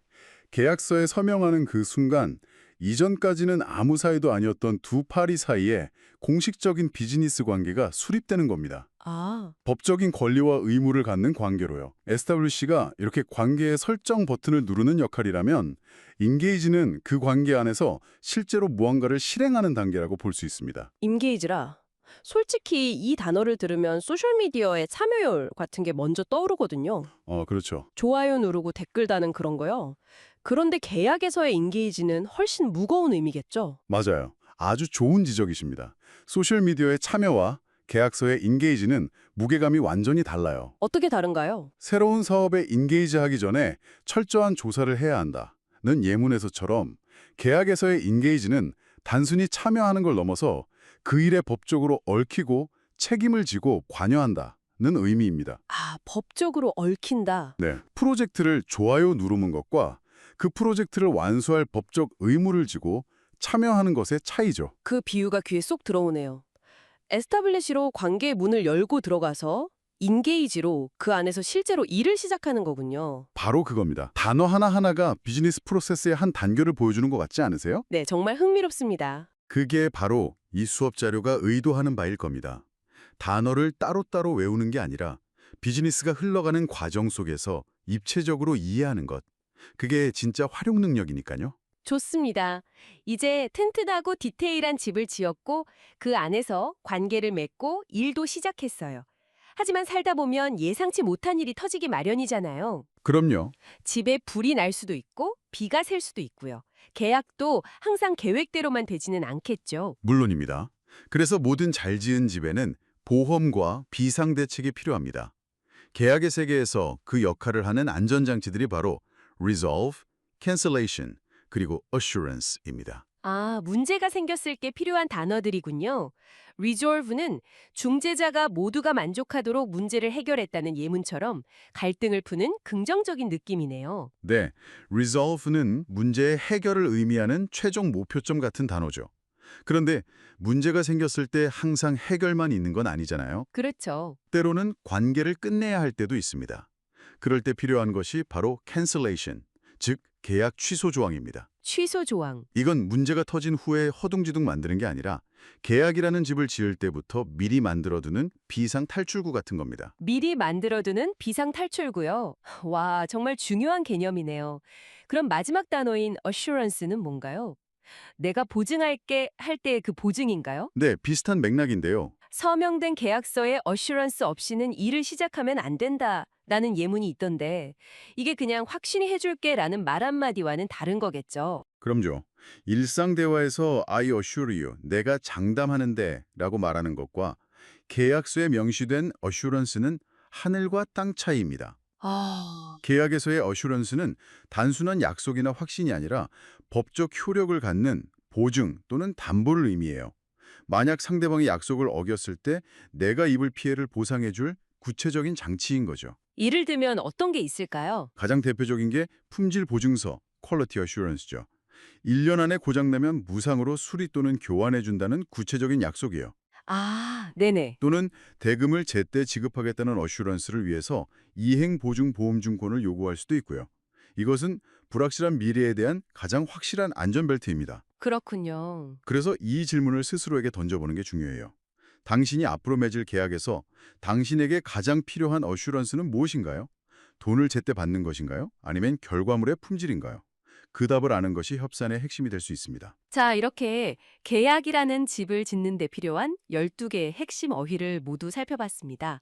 계약서에 서명하는 그 순간 이전까지는 아무 사이도 아니었던 두 파리 사이에 공식적인 비즈니스 관계가 수립되는 겁니다. 아, 법적인 권리와 의무를 갖는 관계로요. establish가 이렇게 관계의 설정 버튼을 누르는 역할이라면 engage는 그 관계 안에서 실제로 무언가를 실행하는 단계라고 볼 수 있습니다. 임게이지라. 솔직히 이 단어를 들으면 소셜미디어의 참여율 같은 게 먼저 떠오르거든요. 그렇죠. 좋아요 누르고 댓글 다는 그런 거요. 그런데 계약에서의 인게이지는 훨씬 무거운 의미겠죠? 맞아요. 아주 좋은 지적이십니다. 소셜미디어의 참여와 계약서의 인게이지는 무게감이 완전히 달라요. 어떻게 다른가요? 새로운 사업에 인게이지하기 전에 철저한 조사를 해야 한다는 예문에서처럼 계약에서의 인게이지는 단순히 참여하는 걸 넘어서 그 일에 법적으로 얽히고 책임을 지고 관여한다는 의미입니다. 아, 법적으로 얽힌다. 네, 프로젝트를 좋아요 누르는 것과 그 프로젝트를 완수할 법적 의무를 지고 참여하는 것의 차이죠. 그 비유가 귀에 쏙 들어오네요. 에스타블리시로 관계의 문을 열고 들어가서 인게이지로 그 안에서 실제로 일을 시작하는 거군요. 바로 그겁니다. 단어 하나하나가 비즈니스 프로세스의 한 단계를 보여주는 것 같지 않으세요? 네, 정말 흥미롭습니다. 그게 바로 이 수업 자료가 의도하는 바일 겁니다. 단어를 따로따로 외우는 게 아니라 비즈니스가 흘러가는 과정 속에서 입체적으로 이해하는 것. 그게 진짜 활용 능력이니까요. 좋습니다. 이제 튼튼하고 디테일한 집을 지었고 그 안에서 관계를 맺고 일도 시작했어요. 하지만 살다 보면 예상치 못한 일이 터지기 마련이잖아요. 그럼요. 집에 불이 날 수도 있고 비가 셀 수도 있고요. 계약도 항상 계획대로만 되지는 않겠죠. 물론입니다. 그래서 모든 잘 지은 집에는 보험과 비상대책이 필요합니다. 계약의 세계에서 그 역할을 하는 안전장치들이 바로 resolve, cancellation, 그리고 assurance입니다. 아, 문제가 생겼을 때 필요한 단어들이군요. resolve는 중재자가 모두가 만족하도록 문제를 해결했다는 예문처럼 갈등을 푸는 긍정적인 느낌이네요. 네, resolve는 문제의 해결을 의미하는 최종 목표점 같은 단어죠. 그런데 문제가 생겼을 때 항상 해결만 있는 건 아니잖아요. 그렇죠. 때로는 관계를 끝내야 할 때도 있습니다. 그럴 때 필요한 것이 바로 cancellation, 즉 계약 취소 조항입니다. 취소 조항. 이건 문제가 터진 후에 허둥지둥 만드는 게 아니라 계약이라는 집을 지을 때부터 미리 만들어두는 비상 탈출구 같은 겁니다. 미리 만들어두는 비상 탈출구요. 와, 정말 중요한 개념이네요. 그럼 마지막 단어인 assurance는 뭔가요? 내가 보증할게 할 때의 그 보증인가요? 네, 비슷한 맥락인데요. 서명된 계약서에 어슈런스 없이는 일을 시작하면 안 된다라는 예문이 있던데 이게 그냥 확신히 해줄게라는 말 한마디와는 다른 거겠죠. 그럼요. 일상 대화에서 I assure you, 내가 장담하는데 라고 말하는 것과 계약서에 명시된 assurance는 하늘과 땅 차이입니다. 아, 계약에서의 assurance는 단순한 약속이나 확신이 아니라 법적 효력을 갖는 보증 또는 담보를 의미해요. 만약 상대방이 약속을 어겼을 때 내가 입을 피해를 보상해줄 구체적인 장치인 거죠. 예를 들면 어떤 게 있을까요? 가장 대표적인 게 품질 보증서, Quality Assurance죠. 1년 안에 고장나면 무상으로 수리 또는 교환해준다는 구체적인 약속이에요. 아, 네네. 또는 대금을 제때 지급하겠다는 어슈런스를 위해서 이행보증보험증권을 요구할 수도 있고요. 이것은 불확실한 미래에 대한 가장 확실한 안전벨트입니다. 그렇군요. 그래서 이 질문을 스스로에게 던져보는 게 중요해요. 당신이 앞으로 맺을 계약에서 당신에게 가장 필요한 어슈런스는 무엇인가요? 돈을 제때 받는 것인가요? 아니면 결과물의 품질인가요? 그 답을 아는 것이 협상의 핵심이 될 수 있습니다. 자, 이렇게 계약이라는 집을 짓는 데 필요한 12개의 핵심 어휘를 모두 살펴봤습니다.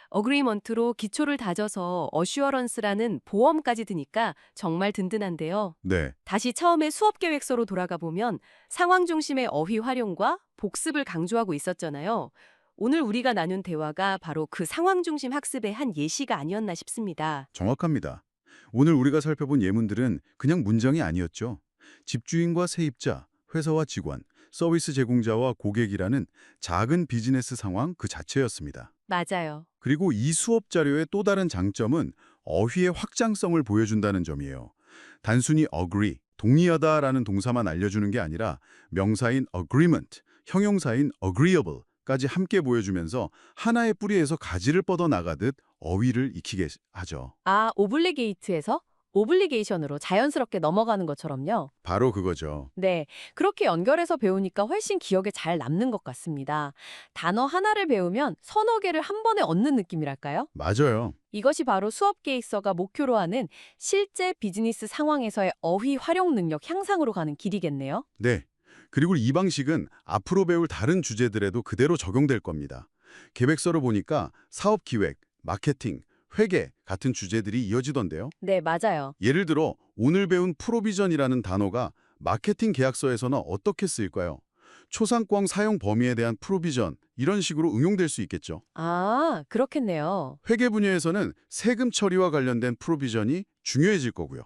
어그리먼트로 기초를 다져서 어슈어런스라는 보험까지 드니까 정말 든든한데요. 네, 다시 처음에 수업 계획서로 돌아가 보면 상황 중심의 어휘 활용과 복습을 강조하고 있었잖아요. 오늘 우리가 나눈 대화가 바로 그 상황 중심 학습의 한 예시가 아니었나 싶습니다. 정확합니다. 오늘 우리가 살펴본 예문들은 그냥 문장이 아니었죠. 집주인과 세입자, 회사와 직원, 서비스 제공자와 고객이라는 작은 비즈니스 상황 그 자체였습니다. 맞아요. 그리고 이 수업 자료의 또 다른 장점은 어휘의 확장성을 보여준다는 점이에요. 단순히 agree, 동의하다라는 동사만 알려주는 게 아니라 명사인 agreement, 형용사인 agreeable까지 함께 보여주면서 하나의 뿌리에서 가지를 뻗어나가듯 어휘를 익히게 하죠. 아, 오블리게이트에서 오블리게이션으로 자연스럽게 넘어가는 것처럼요. 바로 그거죠. 네, 그렇게 연결해서 배우니까 훨씬 기억에 잘 남는 것 같습니다. 단어 하나를 배우면 서너 개를 한 번에 얻는 느낌이랄까요? 맞아요. 이것이 바로 수업 계획서가 목표로 하는 실제 비즈니스 상황에서의 어휘 활용 능력 향상으로 가는 길이겠네요. 네. 그리고 이 방식은 앞으로 배울 다른 주제들에도 그대로 적용될 겁니다. 계획서를 보니까 사업 기획, 마케팅, 회계 같은 주제들이 이어지던데요. 네, 맞아요. 예를 들어 오늘 배운 프로비전이라는 단어가 마케팅 계약서에서는 어떻게 쓰일까요? 초상권 사용 범위에 대한 프로비전 이런 식으로 응용될 수 있겠죠. 아, 그렇겠네요. 회계 분야에서는 세금 처리와 관련된 프로비전이 중요해질 거고요.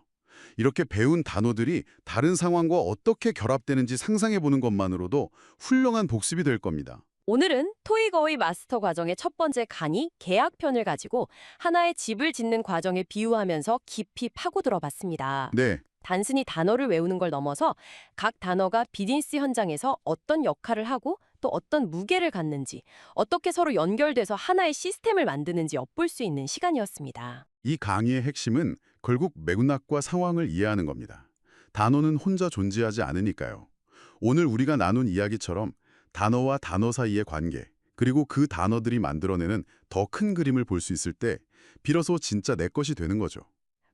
이렇게 배운 단어들이 다른 상황과 어떻게 결합되는지 상상해보는 것만으로도 훌륭한 복습이 될 겁니다. 오늘은 토익 어휘 마스터 과정의 첫 번째 강의 계약편을 가지고 하나의 집을 짓는 과정에 비유하면서 깊이 파고들어 봤습니다. 네, 단순히 단어를 외우는 걸 넘어서 각 단어가 비즈니스 현장에서 어떤 역할을 하고 또 어떤 무게를 갖는지, 어떻게 서로 연결돼서 하나의 시스템을 만드는지 엿볼 수 있는 시간이었습니다. 이 강의의 핵심은 결국 맥락과 상황을 이해하는 겁니다. 단어는 혼자 존재하지 않으니까요. 오늘 우리가 나눈 이야기처럼 단어와 단어 사이의 관계, 그리고 그 단어들이 만들어내는 더 큰 그림을 볼 수 있을 때 비로소 진짜 내 것이 되는 거죠.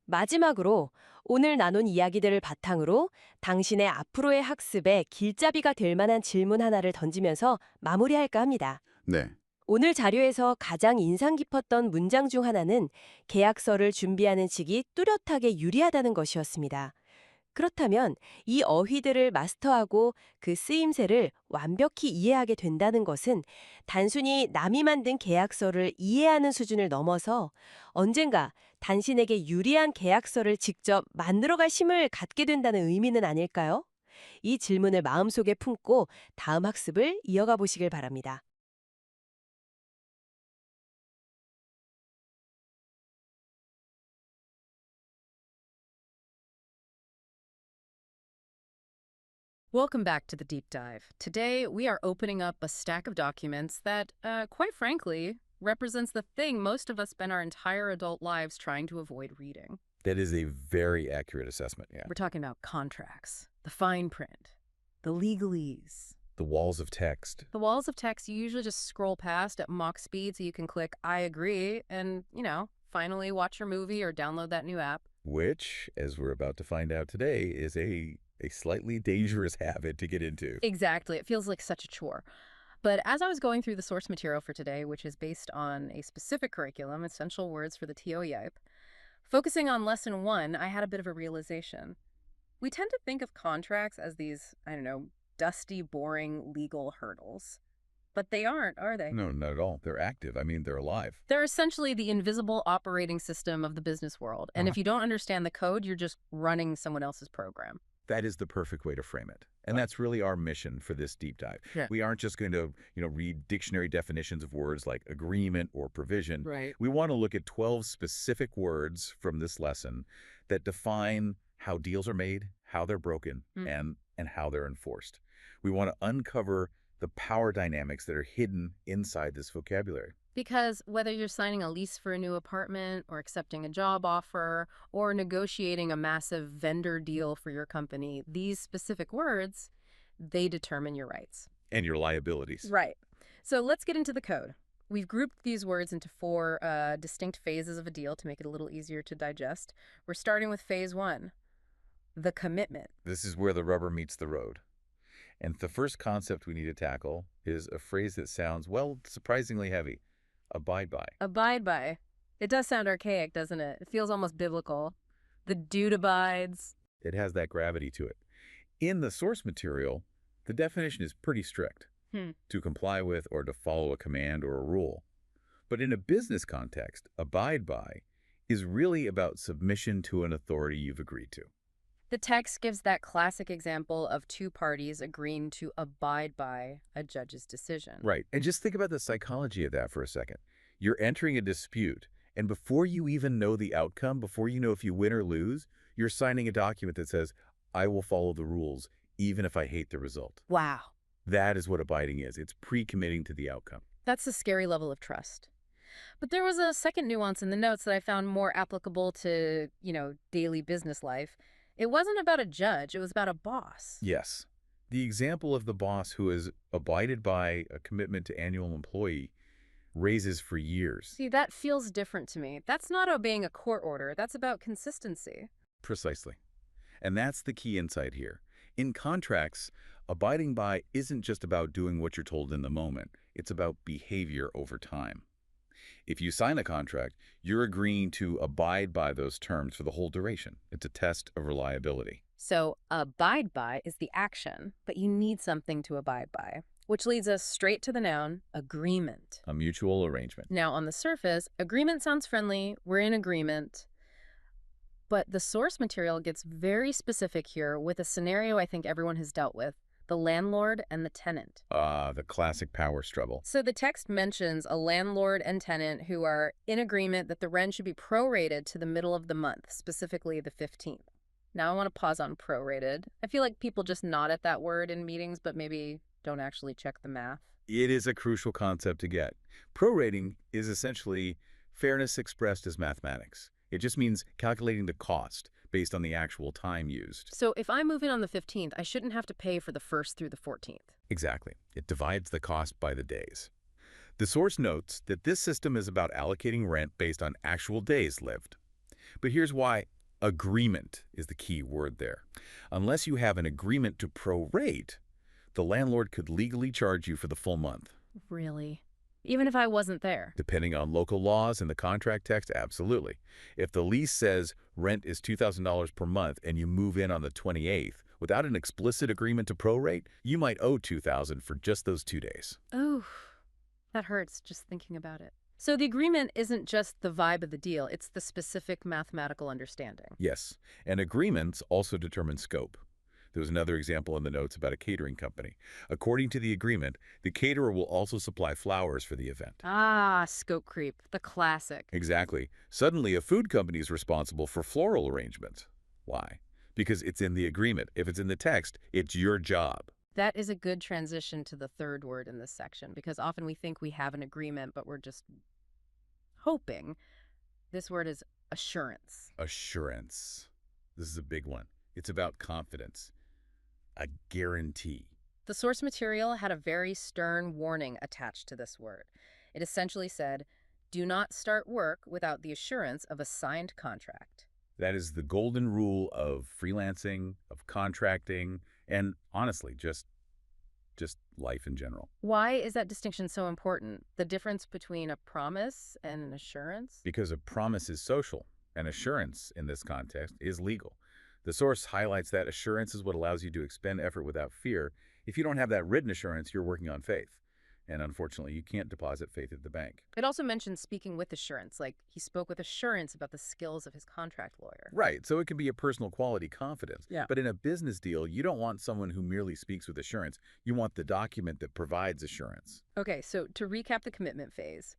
마지막으로 오늘 나눈 이야기들을 바탕으로 당신의 앞으로의 학습에 길잡이가 될 만한 질문 하나를 던지면서 마무리할까 합니다. 네. 오늘 자료에서 가장 인상 깊었던 문장 중 하나는 계약서를 준비하는 측이 뚜렷하게 유리하다는 것이었습니다. 그렇다면 이 어휘들을 마스터하고 그 쓰임새를 완벽히 이해하게 된다는 것은 단순히 남이 만든 계약서를 이해하는 수준을 넘어서 언젠가 당신에게 유리한 계약서를 직접 만들어갈 힘을 갖게 된다는 의미는 아닐까요? 이 질문을 마음속에 품고 다음 학습을 이어가 보시길 바랍니다. Welcome back to the deep dive. Today, we are opening up a stack of documents that, quite frankly, represents the thing most of us spend our entire adult lives trying to avoid reading. That is a very accurate assessment, yeah. We're talking about contracts, the fine print, the legalese. The walls of text. The walls of text you usually just scroll past at mock speed so you can click I agree and, finally watch your movie or download that new app. Which, as we're about to find out today, is a slightly dangerous habit to get into. Exactly. It feels like such a chore. But as I was going through the source material for today, which is based on a specific curriculum, Essential Words for the TO YIPE, focusing on lesson 1, I had a bit of a realization. We tend to think of contracts as these, dusty, boring legal hurdles. But they aren't, are they? No, not at all. They're active. I mean, they're alive. They're essentially the invisible operating system of the business world. And if you don't understand the code, you're just running someone else's program. That is the perfect way to frame it. And that's really our mission for this deep dive. Yeah. We aren't just going to, read dictionary definitions of words like agreement or provision. Right. We want to look at 12 specific words from this lesson that define how deals are made, how they're broken, and how they're enforced. We want to uncover the power dynamics that are hidden inside this vocabulary. Because whether you're signing a lease for a new apartment or accepting a job offer or negotiating a massive vendor deal for your company, these specific words, they determine your rights. And your liabilities. Right. So let's get into the code. We've grouped these words into 4 distinct phases of a deal to make it a little easier to digest. We're starting with phase 1, the commitment. This is where the rubber meets the road. And the first concept we need to tackle is a phrase that sounds, well, surprisingly heavy. Abide by. Abide by. It does sound archaic, doesn't it? It feels almost biblical. The dude abides. It has that gravity to it. In the source material, the definition is pretty strict. To comply with or to follow a command or a rule. But in a business context, abide by is really about submission to an authority you've agreed to. The text gives that classic example of 2 parties agreeing to abide by a judge's decision. Right. And just think about the psychology of that for a second. You're entering a dispute, and before you even know the outcome, before you know if you win or lose, you're signing a document that says, I will follow the rules, even if I hate the result. Wow. That is what abiding is. It's pre-committing to the outcome. That's a scary level of trust. But there was a second nuance in the notes that I found more applicable to, daily business life. It wasn't about a judge, it was about a boss. Yes. The example of the boss who has abided by a commitment to annual employee raises for years. See, that feels different to me. That's not obeying a court order, that's about consistency. Precisely. And that's the key insight here. In contracts, abiding by isn't just about doing what you're told in the moment. It's about behavior over time. If you sign a contract, you're agreeing to abide by those terms for the whole duration. It's a test of reliability. So, abide by is the action, but you need something to abide by, which leads us straight to the noun, agreement. A mutual arrangement. Now, on the surface, agreement sounds friendly, we're in agreement. But the source material gets very specific here with a scenario I think everyone has dealt with, the landlord and the tenant. The classic power struggle. So the text mentions a landlord and tenant who are in agreement that the rent should be prorated to the middle of the month, specifically the 15th. Now I want to pause on prorated. I feel like people just nod at that word in meetings, but maybe don't actually check the math. It is a crucial concept to get. Prorating is essentially fairness expressed as mathematics. It just means calculating the cost based on the actual time used. So if I move in on the 15th, I shouldn't have to pay for the 1st through the 14th. Exactly. It divides the cost by the days. The source notes that this system is about allocating rent based on actual days lived. But here's why Agreement is the key word there. Unless you have an agreement to prorate, the landlord could legally charge you for the full month. Really? Even if I wasn't there? Depending on local laws and the contract text, absolutely. If the lease says rent is $2,000 per month and you move in on the 28th, without an explicit agreement to prorate, you might owe $2,000 for just those 2 days. Oh, that hurts just thinking about it. So the agreement isn't just the vibe of the deal, it's the specific mathematical understanding. Yes, and agreements also determine scope. There was another example in the notes about a catering company. According to the agreement, the caterer will also supply flowers for the event. Ah, scope creep, the classic. Exactly. Suddenly, a food company is responsible for floral arrangements. Why? Because it's in the agreement. If it's in the text, it's your job. That is a good transition to the third word in this section, because often we think we have an agreement, but we're just hoping. This word is assurance. Assurance. This is a big one. It's about confidence. A guarantee. The source material had a very stern warning attached to this word. It essentially said, do not start work without the assurance of a signed contract. That is the golden rule of freelancing, of contracting, and honestly, just life in general. Why is that distinction so important? The difference between a promise and an assurance? Because a promise is social, and assurance in this context is legal. The source highlights that assurance is what allows you to expend effort without fear. If you don't have that written assurance, you're working on faith. And unfortunately, you can't deposit faith at the bank. It also mentions speaking with assurance, like he spoke with assurance about the skills of his contract lawyer. Right, so it can be a personal quality confidence. Yeah. But in a business deal, you don't want someone who merely speaks with assurance. You want the document that provides assurance. Okay, so to recap the commitment phase,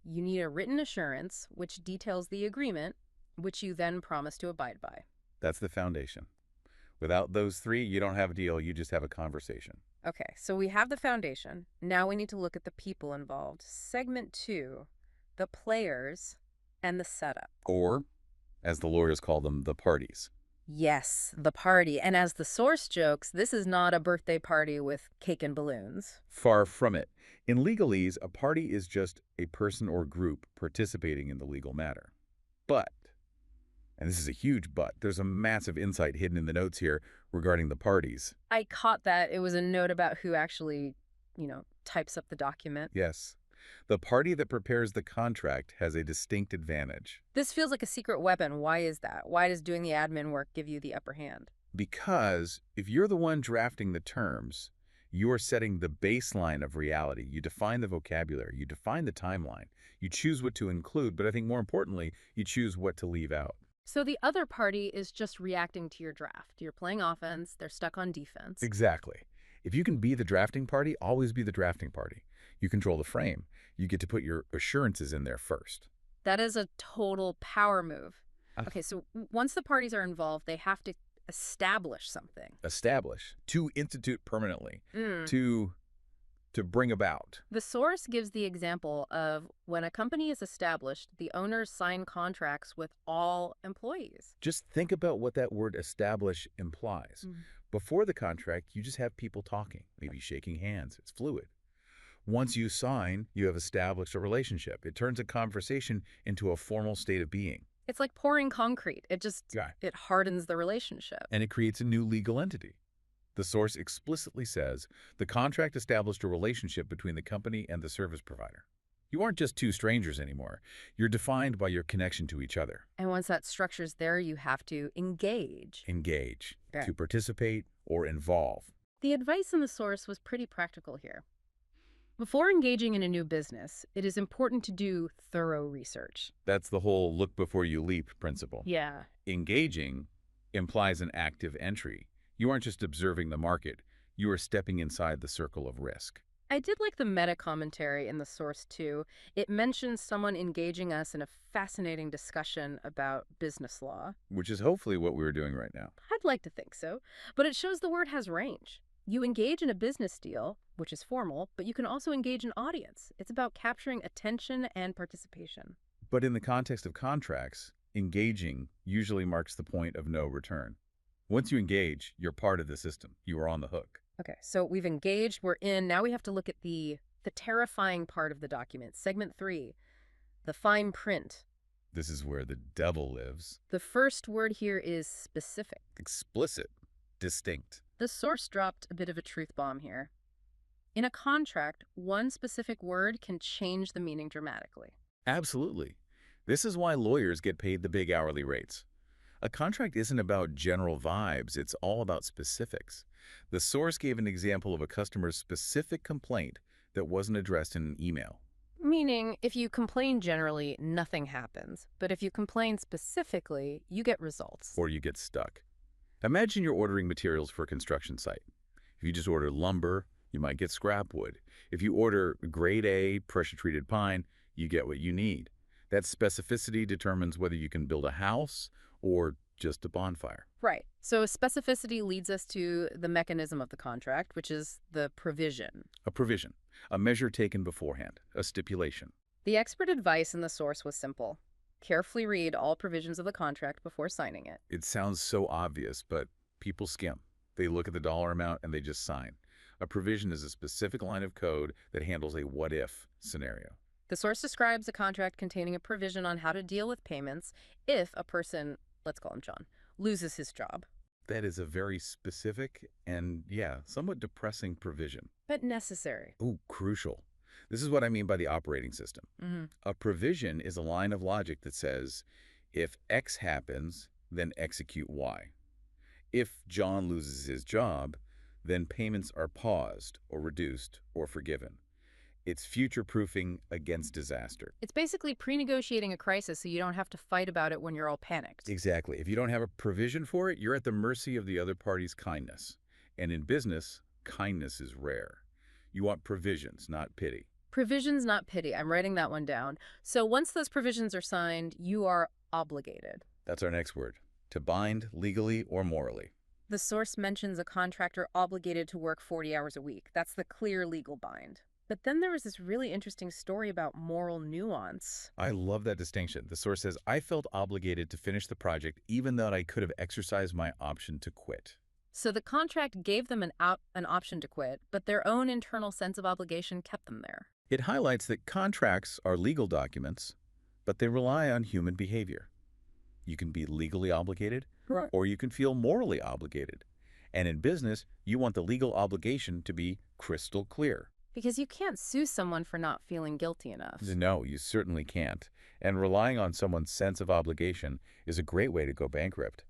you need a written assurance, which details the agreement, which you then promise to abide by. That's the foundation. Without those three, you don't have a deal, you just have a conversation. Okay, so we have the foundation. Now we need to look at the people involved. Segment 2, the players and the setup. Or, as the lawyers call them, the parties. Yes, the party. And as the source jokes, this is not a birthday party with cake and balloons. Far from it. In legalese, a party is just a person or group participating in the legal matter. But, and this is a huge but, there's a massive insight hidden in the notes here regarding the parties. I caught that. It was a note about who actually, types up the document. Yes. The party that prepares the contract has a distinct advantage. This feels like a secret weapon. Why is that? Why does doing the admin work give you the upper hand? Because if you're the one drafting the terms, you are setting the baseline of reality. You define the vocabulary, you define the timeline, you choose what to include, but I think more importantly, you choose what to leave out. So the other party is just reacting to your draft. You're playing offense, they're stuck on defense. Exactly. If you can be the drafting party, always be the drafting party. You control the frame. You get to put your assurances in there first. That is a total power move. Okay, so once the parties are involved, they have to establish something. Establish. To institute permanently. Mm. To bring about. The source gives the example of when a company is established, the owners sign contracts with all employees. Just think about what that word establish implies. Before the contract, you just have people talking, maybe shaking hands. It's fluid. Once you sign, you have established a relationship. It turns a conversation into a formal state of being. It's like pouring concrete. It hardens the relationship. And it creates a new legal entity. The source explicitly says the contract established a relationship between the company and the service provider. You aren't just two strangers anymore. You're defined by your connection to each other. And once that structure's there, you have to engage. Engage. Okay. To participate or involve. The advice in the source was pretty practical here. Before engaging in a new business, it is important to do thorough research. That's the whole look before you leap principle. Yeah. Engaging implies an active entry. You aren't just observing the market. You are stepping inside the circle of risk. I did like the meta commentary in the source too. It mentions someone engaging us in a fascinating discussion about business law. Which is hopefully what we're doing right now. I'd like to think so, but it shows the word has range. You engage in a business deal, which is formal, but you can also engage an audience. It's about capturing attention and participation. But in the context of contracts, engaging usually marks the point of no return. Once you engage, you're part of the system. You are on the hook. Okay, so we've engaged, we're in. Now we have to look at the terrifying part of the document, segment 3, the fine print. This is where the devil lives. The first word here is specific. Explicit. Distinct. The source dropped a bit of a truth bomb here. In a contract, one specific word can change the meaning dramatically. Absolutely. This is why lawyers get paid the big hourly rates. A contract isn't about general vibes, it's all about specifics. The source gave an example of a customer's specific complaint that wasn't addressed in an email. Meaning, if you complain generally, nothing happens. But if you complain specifically, you get results. Or you get stuck. Imagine you're ordering materials for a construction site. If you just order lumber, you might get scrap wood. If you order grade A pressure-treated pine, you get what you need. That specificity determines whether you can build a house or just a bonfire. Right. So specificity leads us to the mechanism of the contract, which is the provision. A provision, a measure taken beforehand, a stipulation. The expert advice in the source was simple. Carefully read all provisions of the contract before signing it. It sounds so obvious, but people skim. They look at the dollar amount and they just sign. A provision is a specific line of code that handles a what-if scenario. The source describes a contract containing a provision on how to deal with payments if a person, let's call him John, loses his job. That is a very specific and, yeah, somewhat depressing provision. But necessary. Ooh, crucial. This is what I mean by the operating system. A provision is a line of logic that says, if X happens, then execute Y. If John loses his job, then payments are paused or reduced or forgiven. It's future-proofing against disaster. It's basically pre-negotiating a crisis so you don't have to fight about it when you're all panicked. Exactly. If you don't have a provision for it, you're at the mercy of the other party's kindness. And in business, kindness is rare. You want provisions, not pity. Provisions, not pity. I'm writing that one down. So once those provisions are signed, you are obligated. That's our next word. To bind legally or morally. The source mentions a contractor obligated to work 40 hours a week. That's the clear legal bind. But then there was this really interesting story about moral nuance. I love that distinction. The source says, I felt obligated to finish the project even though I could have exercised my option to quit. So the contract gave them an option to quit, but their own internal sense of obligation kept them there. It highlights that contracts are legal documents, but they rely on human behavior. You can be legally obligated, Right. or you can feel morally obligated. And in business, you want the legal obligation to be crystal clear. Because you can't sue someone for not feeling guilty enough. No, you certainly can't. And relying on someone's sense of obligation is a great way to go bankrupt.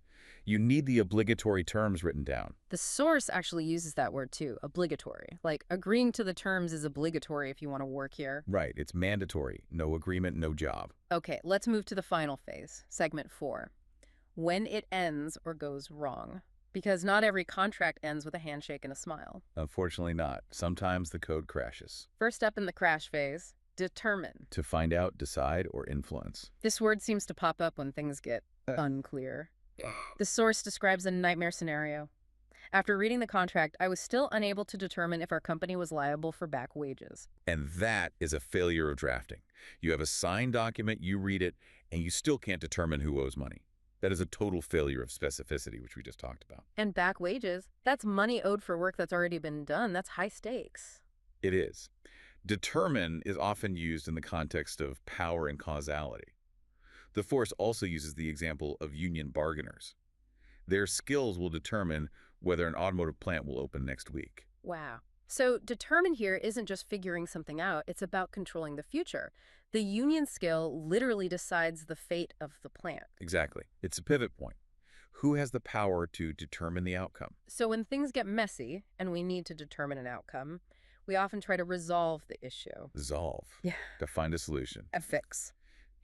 You need the obligatory terms written down. The source actually uses that word too, obligatory. Like agreeing to the terms is obligatory if you want to work here. Right, it's mandatory. No agreement, no job. Okay, let's move to the final phase, segment 4. When it ends or goes wrong. Because not every contract ends with a handshake and a smile. Unfortunately not. Sometimes the code crashes. First up in the crash phase, determine. To find out, decide, or influence. This word seems to pop up when things get unclear. The source describes a nightmare scenario. After reading the contract, I was still unable to determine if our company was liable for back wages. And that is a failure of drafting. You have a signed document, you read it, and you still can't determine who owes money. That is a total failure of specificity, which we just talked about. And back wages, that's money owed for work that's already been done. That's high stakes. It is. Determine is often used in the context of power and causality. The force also uses the example of union bargainers. Their skills will determine whether an automotive plant will open next week. Wow. So determine here isn't just figuring something out, it's about controlling the future. The union skill literally decides the fate of the plant. Exactly. It's a pivot point. Who has the power to determine the outcome? So when things get messy and we need to determine an outcome, we often try to resolve the issue. Resolve. Yeah. To find a solution. A fix.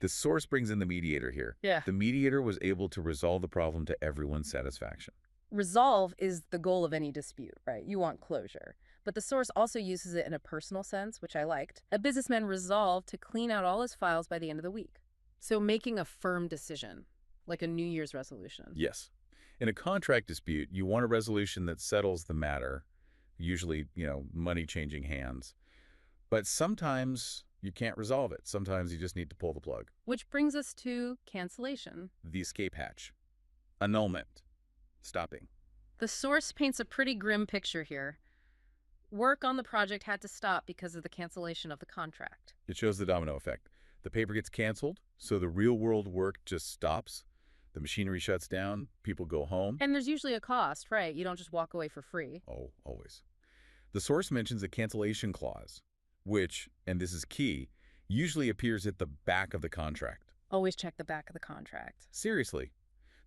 The source brings in the mediator here. Yeah. The mediator was able to resolve the problem to everyone's satisfaction. Resolve is the goal of any dispute, right? You want closure. But the source also uses it in a personal sense, which I liked. A businessman resolved to clean out all his files by the end of the week. So making a firm decision, like a New Year's resolution. Yes. In a contract dispute, you want a resolution that settles the matter, usually, money changing hands. But sometimes you can't resolve it. Sometimes you just need to pull the plug. Which brings us to cancellation. The escape hatch. Annulment. Stopping. The source paints a pretty grim picture here. Work on the project had to stop because of the cancellation of the contract. It shows the domino effect. The paper gets canceled, so the real-world work just stops. The machinery shuts down, people go home. And there's usually a cost, right? You don't just walk away for free. Oh, always. The source mentions a cancellation clause, which, and this is key, usually appears at the back of the contract. Always check the back of the contract. Seriously.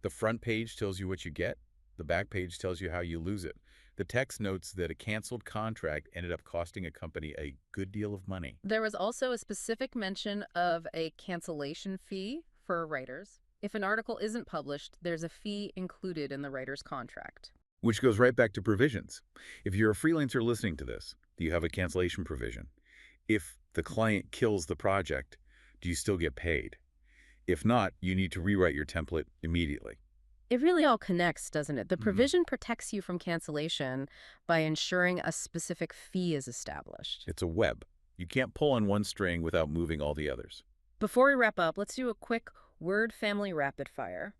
The front page tells you what you get. The back page tells you how you lose it. The text notes that a canceled contract ended up costing a company a good deal of money. There was also a specific mention of a cancellation fee for writers. If an article isn't published, there's a fee included in the writer's contract. Which goes right back to provisions. If you're a freelancer listening to this, do you have a cancellation provision? If the client kills the project, do you still get paid? If not, you need to rewrite your template immediately. It really all connects, doesn't it? The provision protects you from cancellation by ensuring a specific fee is established. It's a web. You can't pull on one string without moving all the others. Before we wrap up, let's do a quick word family rapid fire.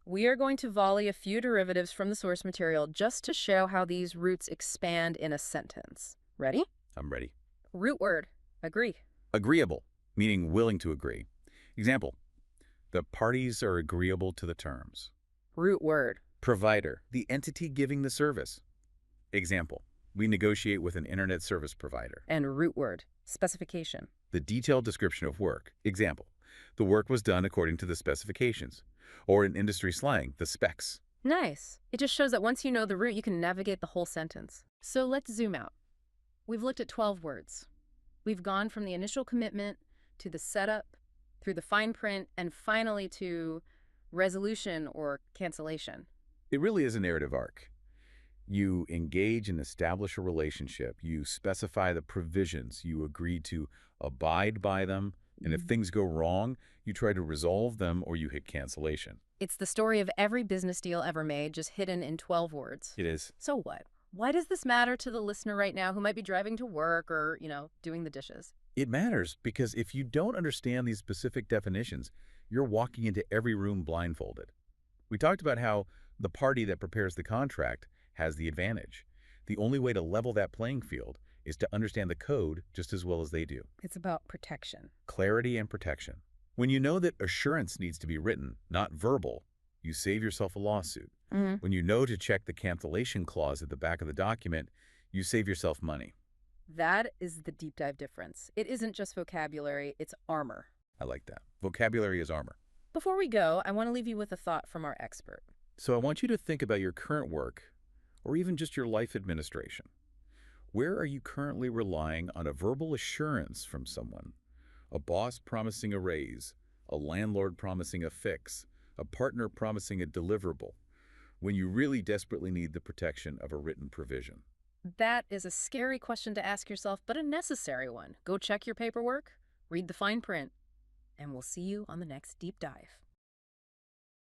We are going to volley a few derivatives from the source material just to show how these roots expand in a sentence. Ready? I'm ready. Root word, agree. Agreeable, meaning willing to agree. Example, the parties are agreeable to the terms. Root word, Provider, the entity giving the service. Example, we negotiate with an internet service provider. and root word, specification. The detailed description of work. Example, the work was done according to the specifications. Or in industry slang, the specs. Nice. It just shows that once you know the root, you can navigate the whole sentence. So let's zoom out. We've looked at 12 words. We've gone from the initial commitment to the setup, through the fine print, and finally to resolution or cancellation. It really is a narrative arc. You engage and establish a relationship. You specify the provisions. You agree to abide by them. And if things go wrong, you try to resolve them or you hit cancellation. It's the story of every business deal ever made, just hidden in 12 words. It is. So what? Why does this matter to the listener right now who might be driving to work or, doing the dishes? It matters because if you don't understand these specific definitions, you're walking into every room blindfolded. We talked about how the party that prepares the contract has the advantage. The only way to level that playing field is to understand the code just as well as they do. It's about protection. Clarity and protection. When you know that assurance needs to be written, not verbal, you save yourself a lawsuit. When you know to check the cancellation clause at the back of the document, you save yourself money. That is the deep dive difference. It isn't just vocabulary, it's armor. I like that. Vocabulary is armor. Before we go, I want to leave you with a thought from our expert. So I want you to think about your current work, or even just your life administration. Where are you currently relying on a verbal assurance from someone? A boss promising a raise, a landlord promising a fix, a partner promising a deliverable, when you really desperately need the protection of a written provision. That is a scary question to ask yourself, but a necessary one. Go check your paperwork, read the fine print, and we'll see you on the next deep dive.